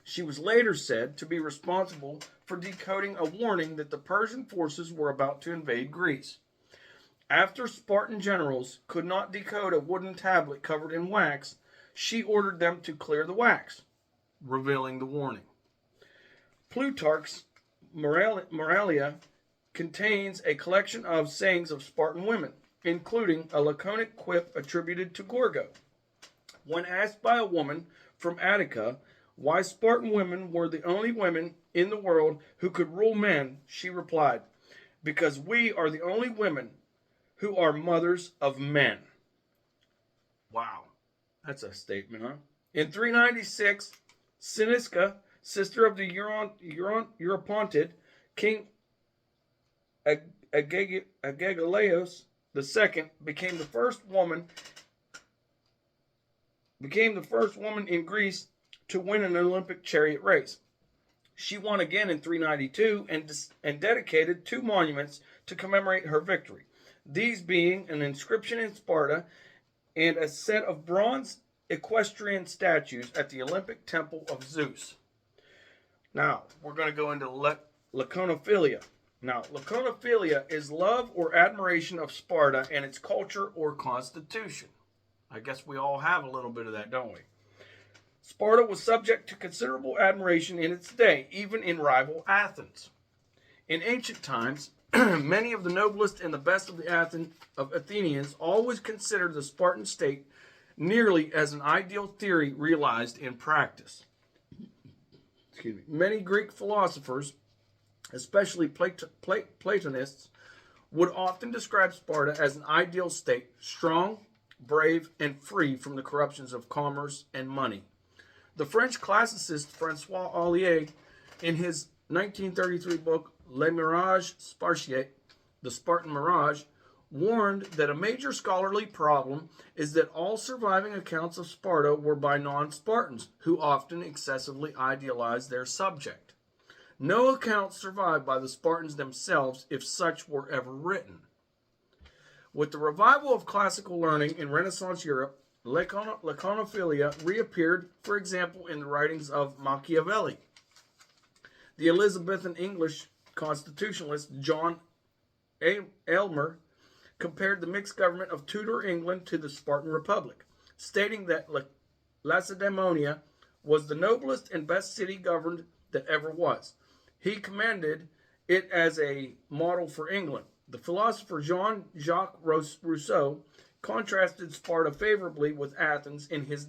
She was later said to be responsible for decoding a warning that the Persian forces were about to invade Greece. After Spartan generals could not decode a wooden tablet covered in wax, she ordered them to clear the wax, revealing the warning. Plutarch's Moralia contains a collection of sayings of Spartan women, including a laconic quip attributed to Gorgo. When asked by a woman from Attica why Spartan women were the only women in the world who could rule men, she replied, "Because we are the only women who are mothers of men." Wow, that's a statement, huh? In 396, Cynisca, sister of the Eurypontid King Agesilaus II, became the first woman in Greece to win an Olympic chariot race. She won again in 392 and dedicated 2 monuments to commemorate her victory. These being an inscription in Sparta and a set of bronze equestrian statues at the Olympic Temple of Zeus. Now, we're going to go into laconophilia. Now, laconophilia is love or admiration of Sparta and its culture or constitution. I guess we all have a little bit of that, don't we? Sparta was subject to considerable admiration in its day, even in rival Athens. In ancient times, many of the noblest and the best of the Athenians always considered the Spartan state nearly as an ideal theory realized in practice. Excuse me. Many Greek philosophers, especially Platonists, would often describe Sparta as an ideal state, strong, brave, and free from the corruptions of commerce and money. The French classicist François Ollier, in his 1933 book Le Mirage Spartiate, The Spartan Mirage, warned that a major scholarly problem is that all surviving accounts of Sparta were by non-Spartans, who often excessively idealized their subject. No accounts survive by the Spartans themselves, if such were ever written. With the revival of classical learning in Renaissance Europe, laconophilia reappeared, for example, in the writings of Machiavelli. The Elizabethan English constitutionalist John Aylmer compared the mixed government of Tudor England to the Spartan Republic, stating that Lacedaemonia was the noblest and best city governed that ever was. He commended it as a model for England. The philosopher Jean-Jacques Rousseau contrasted Sparta favorably with Athens in his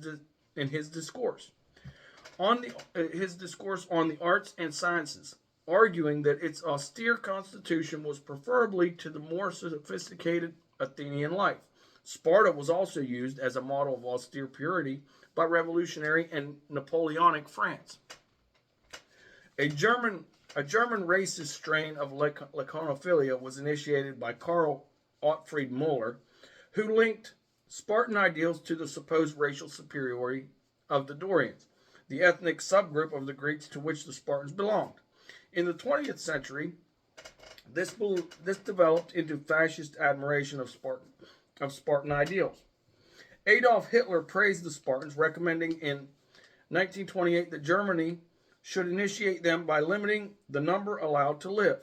discourse on the arts and sciences, arguing that its austere constitution was preferably to the more sophisticated Athenian life. Sparta was also used as a model of austere purity by revolutionary and Napoleonic France. A German racist strain of laconophilia was initiated by Karl Ottfried Müller, who linked Spartan ideals to the supposed racial superiority of the Dorians, the ethnic subgroup of the Greeks to which the Spartans belonged. In the 20th century, this developed into fascist admiration of Spartan ideals. Adolf Hitler praised the Spartans, recommending in 1928 that Germany should initiate them by limiting the number allowed to live.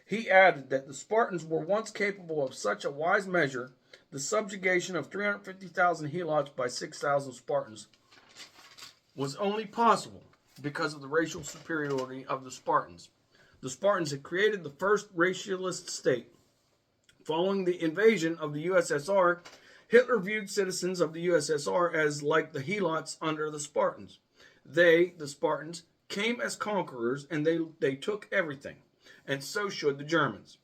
He added that the Spartans were once capable of such a wise measure, the subjugation of 350,000 helots by 6,000 Spartans was only possible because of the racial superiority of the Spartans. The Spartans had created the first racialist state. Following the invasion of the USSR, Hitler viewed citizens of the USSR as like the helots under the Spartans. They, the Spartans, came as conquerors and they took everything, and so should the Germans.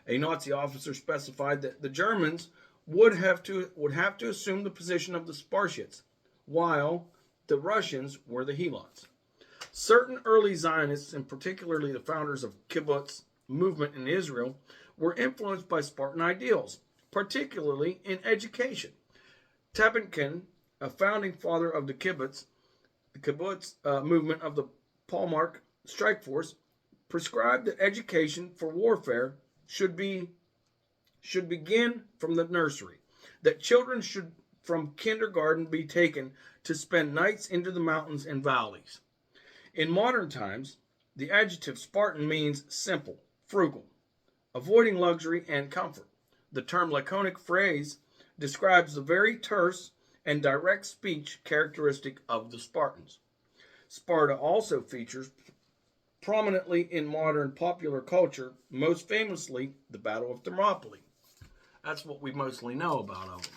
A Nazi officer specified that the Germans would have to assume the position of the Spartiates, while the Russians were the helots. Certain early Zionists, and particularly the founders of kibbutz movement in Israel, were influenced by Spartan ideals, particularly in education. Tabinkin, a founding father of the kibbutz movement of the Palmark strike force, prescribed that education for warfare should begin from the nursery, that children should from kindergarten be taken to spend nights into the mountains and valleys. In modern times, the adjective Spartan means simple, frugal, avoiding luxury and comfort. The term laconic phrase describes the very terse and direct speech characteristic of the Spartans. Sparta also features prominently in modern popular culture, most famously the Battle of Thermopylae. That's what we mostly know about of them.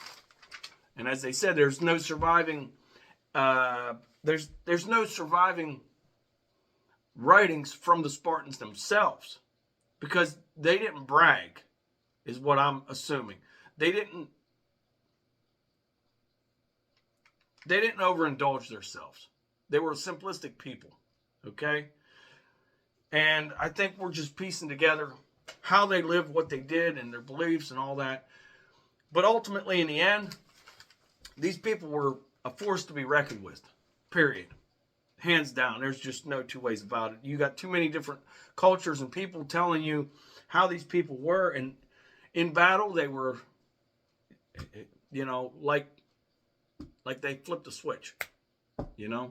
And as they said, there's no surviving there's no surviving writings from the Spartans themselves, because they didn't brag, is what I'm assuming. They didn't overindulge themselves. They were simplistic people, okay? And I think we're just piecing together how they lived, what they did, and their beliefs and all that. But ultimately, in the end, these people were a force to be reckoned with, period. Hands down. There's just no two ways about it. You got too many different cultures and people telling you how these people were. And in battle, they were, like they flipped a switch, They're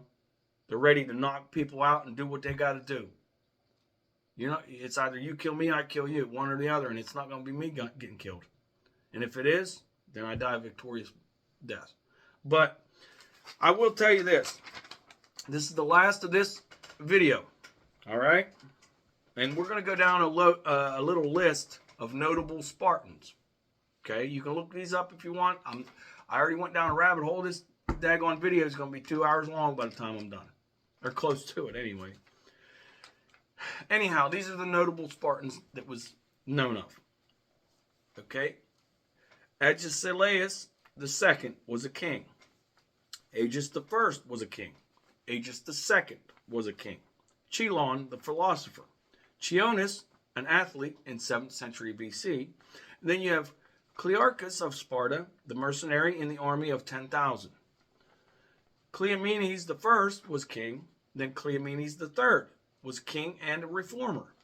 ready to knock people out and do what they got to do. It's either you kill me, I kill you, one or the other, and it's not going to be me getting killed. And if it is, then I die a victorious death. But I will tell you this. This is the last of this video. All right? And we're going to go down a little list of notable Spartans. Okay? You can look these up if you want. I already went down a rabbit hole. This daggone video is going to be 2 hours long by the time I'm done. Or close to it, anyway. Anyhow, these are the notable Spartans that was known of. Okay? Agesilaus II was a king. Agis I was a king. Agis II was a king. Chilon, the philosopher. Chionis, an athlete in 7th century BC. And then you have Clearchus of Sparta, the mercenary in the army of 10,000. Cleomenes I was king. Then Cleomenes III was king and a reformer.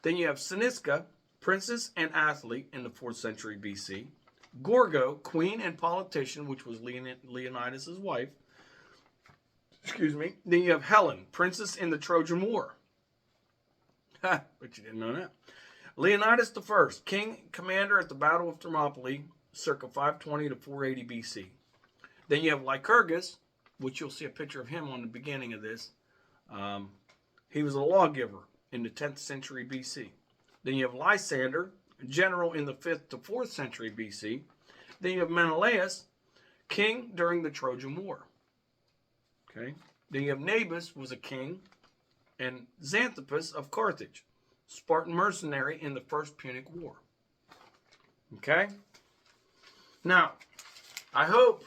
Then you have Cynisca, princess and athlete in the 4th century BC. Gorgo, queen and politician, which was Leonidas' wife. Excuse me. Then you have Helen, princess in the Trojan War. Ha, but you didn't know that. Leonidas I, king, commander at the Battle of Thermopylae, circa 520 to 480 BC. Then you have Lycurgus, which you'll see a picture of him on the beginning of this. He was a lawgiver in the 10th century BC. Then you have Lysander, general in the 5th to 4th century BC. Then you have Menelaus, king during the Trojan War. Okay. Then you have Nabis, was a king, and Xanthippus of Carthage, Spartan mercenary in the First Punic War. Okay. Now, I hope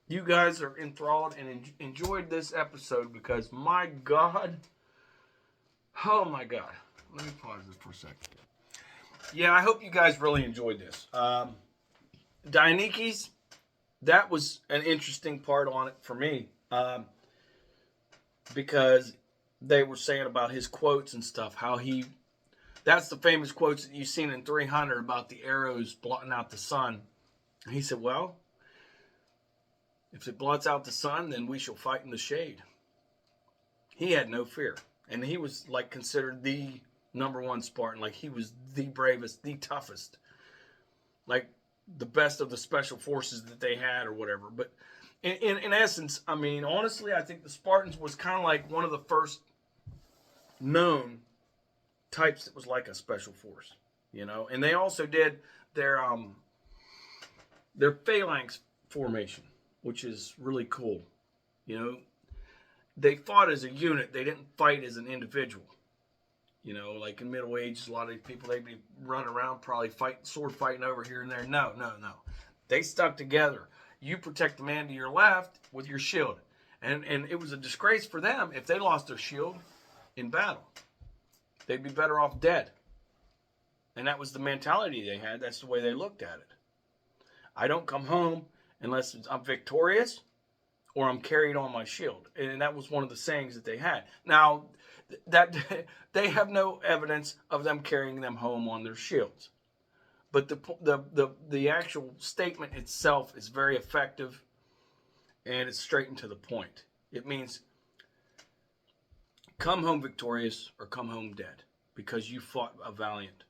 you guys are enthralled and enjoyed this episode because my God, oh my God. Let me pause this for a second. Yeah, I hope you guys really enjoyed this. Dionysius, that was an interesting part on it for me. Because they were saying about his quotes and stuff, that's the famous quotes that you've seen in 300 about the arrows blotting out the sun. And he said, well, if it blots out the sun, then we shall fight in the shade. He had no fear. And he was like considered the #1 Spartan. Like he was the bravest, the toughest. Like the best of the special forces that they had or whatever. But in essence, I mean, honestly, I think the Spartans was kind of like one of the first known types that was like a special force, you know. And they also did their phalanx formation, which is really cool. You know, they fought as a unit. They didn't fight as an individual. You know, like in Middle Ages, a lot of these people, they'd be running around probably sword fighting over here and there. No. They stuck together. You protect the man to your left with your shield. And it was a disgrace for them if they lost their shield in battle. They'd be better off dead. And that was the mentality they had. That's the way they looked at it. I don't come home unless I'm victorious or I'm carried on my shield. And that was one of the sayings that they had. Now, that they have no evidence of them carrying them home on their shields. But the actual statement itself is very effective, and it's straight and to the point. It means come home victorious or come home dead because you fought valiantly.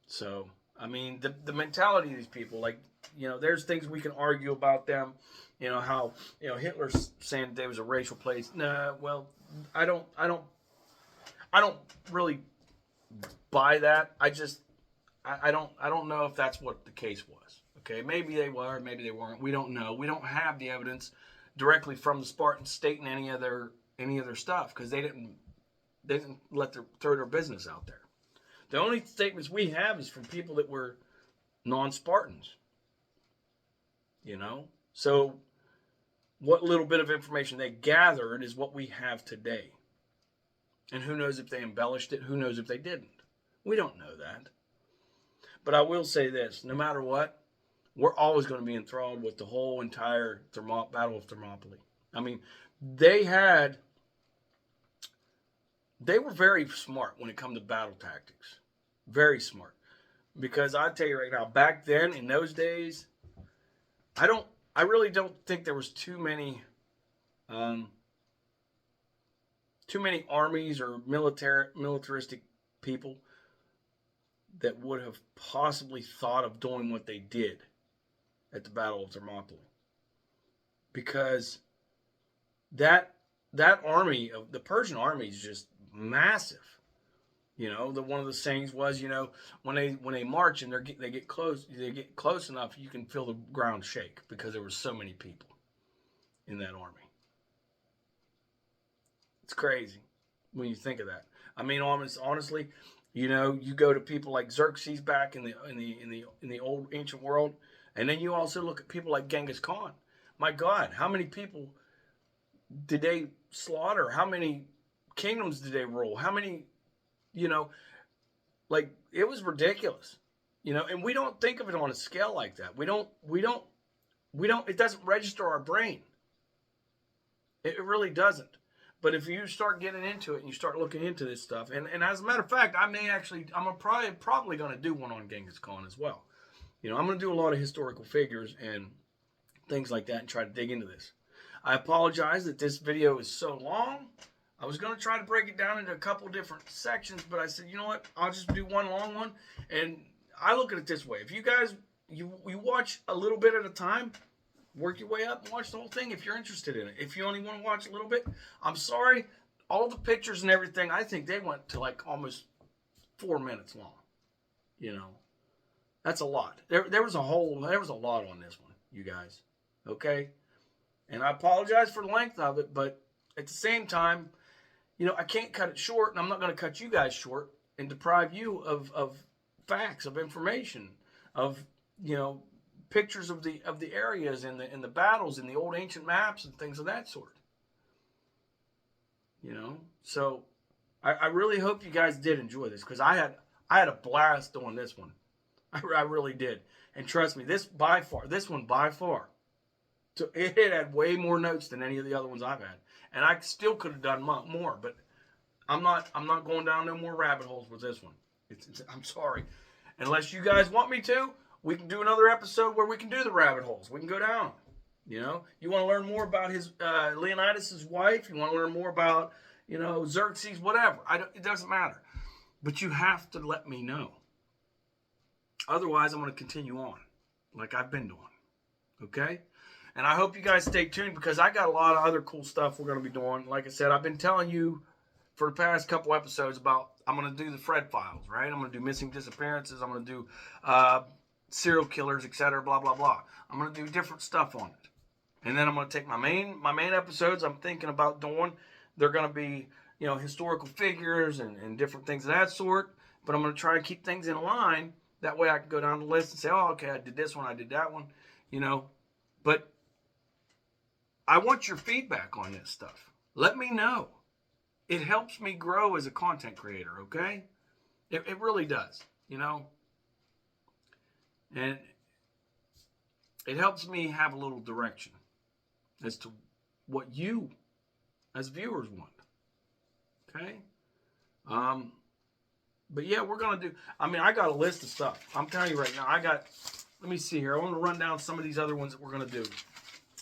So, I mean, the mentality of these people, like, you know, there's things we can argue about them. You know, how, you know, Hitler's saying there was a racial place. Nah, well, I don't really buy that. I don't know if that's what the case was. Okay, maybe they were, maybe they weren't. We don't know. We don't have the evidence directly from the Spartans stating any of their stuff because they didn't throw their business out there. The only statements we have is from people that were non-Spartans. You know, so what little bit of information they gathered is what we have today. And who knows if they embellished it? Who knows if they didn't? We don't know that. But I will say this, no matter what, we're always going to be enthralled with the whole entire Battle of Thermopylae. I mean, they were very smart when it comes to battle tactics. Very smart. Because I tell you right now, back then, in those days, I really don't think there was too many too many armies or militaristic people that would have possibly thought of doing what they did at the Battle of Thermopylae. Because that army of the Persian army is just massive. One of the sayings was, when they march and they get close enough, you can feel the ground shake because there were so many people in that army. It's crazy when you think of that. I mean, honestly, you go to people like Xerxes back in the old ancient world, and then you also look at people like Genghis Khan. My God, how many people did they slaughter? How many kingdoms did they rule? How many, like, it was ridiculous, and we don't think of it on a scale like that. We don't, it doesn't register our brain. It really doesn't. But if you start getting into it and you start looking into this stuff, and as a matter of fact, I'm probably going to do one on Genghis Khan as well. I'm going to do a lot of historical figures and things like that and try to dig into this. I apologize that this video is so long. I was going to try to break it down into a couple different sections, but I said, you know what? I'll just do one long one. And I look at it this way. If you guys, you watch a little bit at a time, work your way up and watch the whole thing if you're interested in it. If you only want to watch a little bit, I'm sorry. All the pictures and everything, I think they went to like almost 4 minutes long. That's a lot. There was a lot on this one, you guys. Okay? And I apologize for the length of it, but at the same time, I can't cut it short, and I'm not going to cut you guys short and deprive you of facts, of information, of, pictures of the areas and the battles and the old ancient maps and things of that sort. So I really hope you guys did enjoy this, because I had a blast doing this one. I really did. And trust me, this one by far, it had way more notes than any of the other ones I've had. And I still could have done more, but I'm not going down no more rabbit holes with this one. I'm sorry. Unless you guys want me to, we can do another episode where we can do the rabbit holes. We can go down. You want to learn more about his Leonidas' wife. You want to learn more about, Xerxes, whatever. It doesn't matter. But you have to let me know. Otherwise, I'm going to continue on like I've been doing. Okay? And I hope you guys stay tuned, because I got a lot of other cool stuff we're going to be doing. Like I said, I've been telling you for the past couple episodes about, I'm going to do the Fred files, right? I'm going to do missing disappearances. I'm going to do serial killers, etc., blah, blah, blah. I'm going to do different stuff on it. And then I'm going to take my main episodes I'm thinking about doing. They're going to be, historical figures and different things of that sort. But I'm going to try and keep things in line. That way I can go down the list and say, oh, okay, I did this one, I did that one, But I want your feedback on this stuff. Let me know. It helps me grow as a content creator, okay? It really does, And it helps me have a little direction as to what you, as viewers, want. Okay? But yeah, we're going to do, I got a list of stuff. I'm telling you right now, let me see here. I want to run down some of these other ones that we're going to do.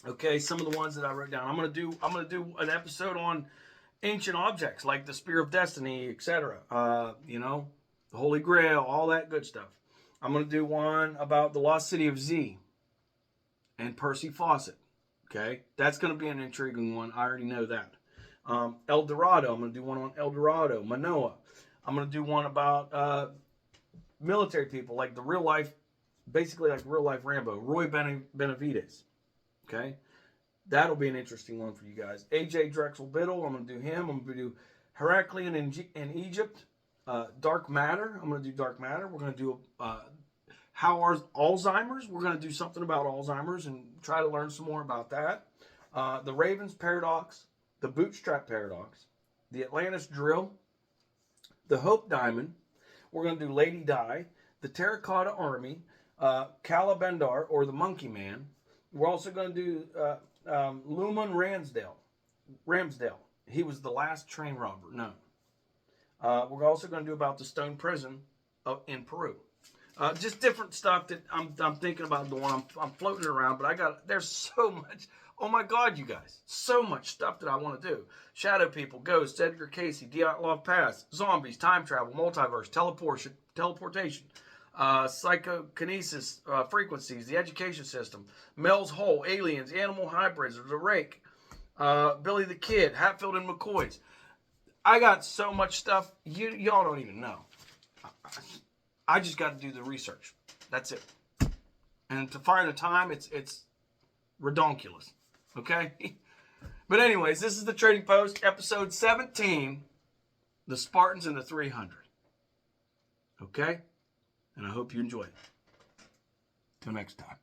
Okay, some of the ones that I wrote down. I'm going to do an episode on ancient objects like the Spear of Destiny, etc. The Holy Grail, all that good stuff. I'm going to do one about the Lost City of Z and Percy Fawcett. Okay, that's going to be an intriguing one. I already know that. El Dorado. I'm going to do one on El Dorado, Manoa. I'm going to do one about military people, like basically like real life Rambo, Roy Benavides. Okay, that'll be an interesting one for you guys. AJ Drexel Biddle, I'm going to do him. I'm going to do Heraclian in Egypt. Dark Matter, I'm going to do Dark Matter. We're going to do Alzheimer's. We're going to do something about Alzheimer's and try to learn some more about that. The Ravens Paradox, the Bootstrap Paradox, the Atlantis Drill, the Hope Diamond. We're going to do Lady Di, the Terracotta Army, Calabendar, or the Monkey Man. We're also going to do Luman Ramsdale. He was the last train robber known. We're also going to do about the Stone Prison in Peru. Just different stuff that I'm thinking about doing. I'm floating it around, but there's so much. Oh my God, you guys. So much stuff that I want to do. Shadow People, Ghosts, Edgar Casey, Dyatlov Pass, Zombies, Time Travel, Multiverse, Teleportation, Psychokinesis, Frequencies, The Education System, Mel's Hole, Aliens, Animal Hybrids, The Rake, Billy the Kid, Hatfield and McCoy's. I got so much stuff, y'all don't even know. I just got to do the research. That's it. And to find a time, it's redonkulous. Okay? But anyways, this is the Trading Post, episode 17, The Spartans and the 300. Okay? And I hope you enjoy it. Till next time.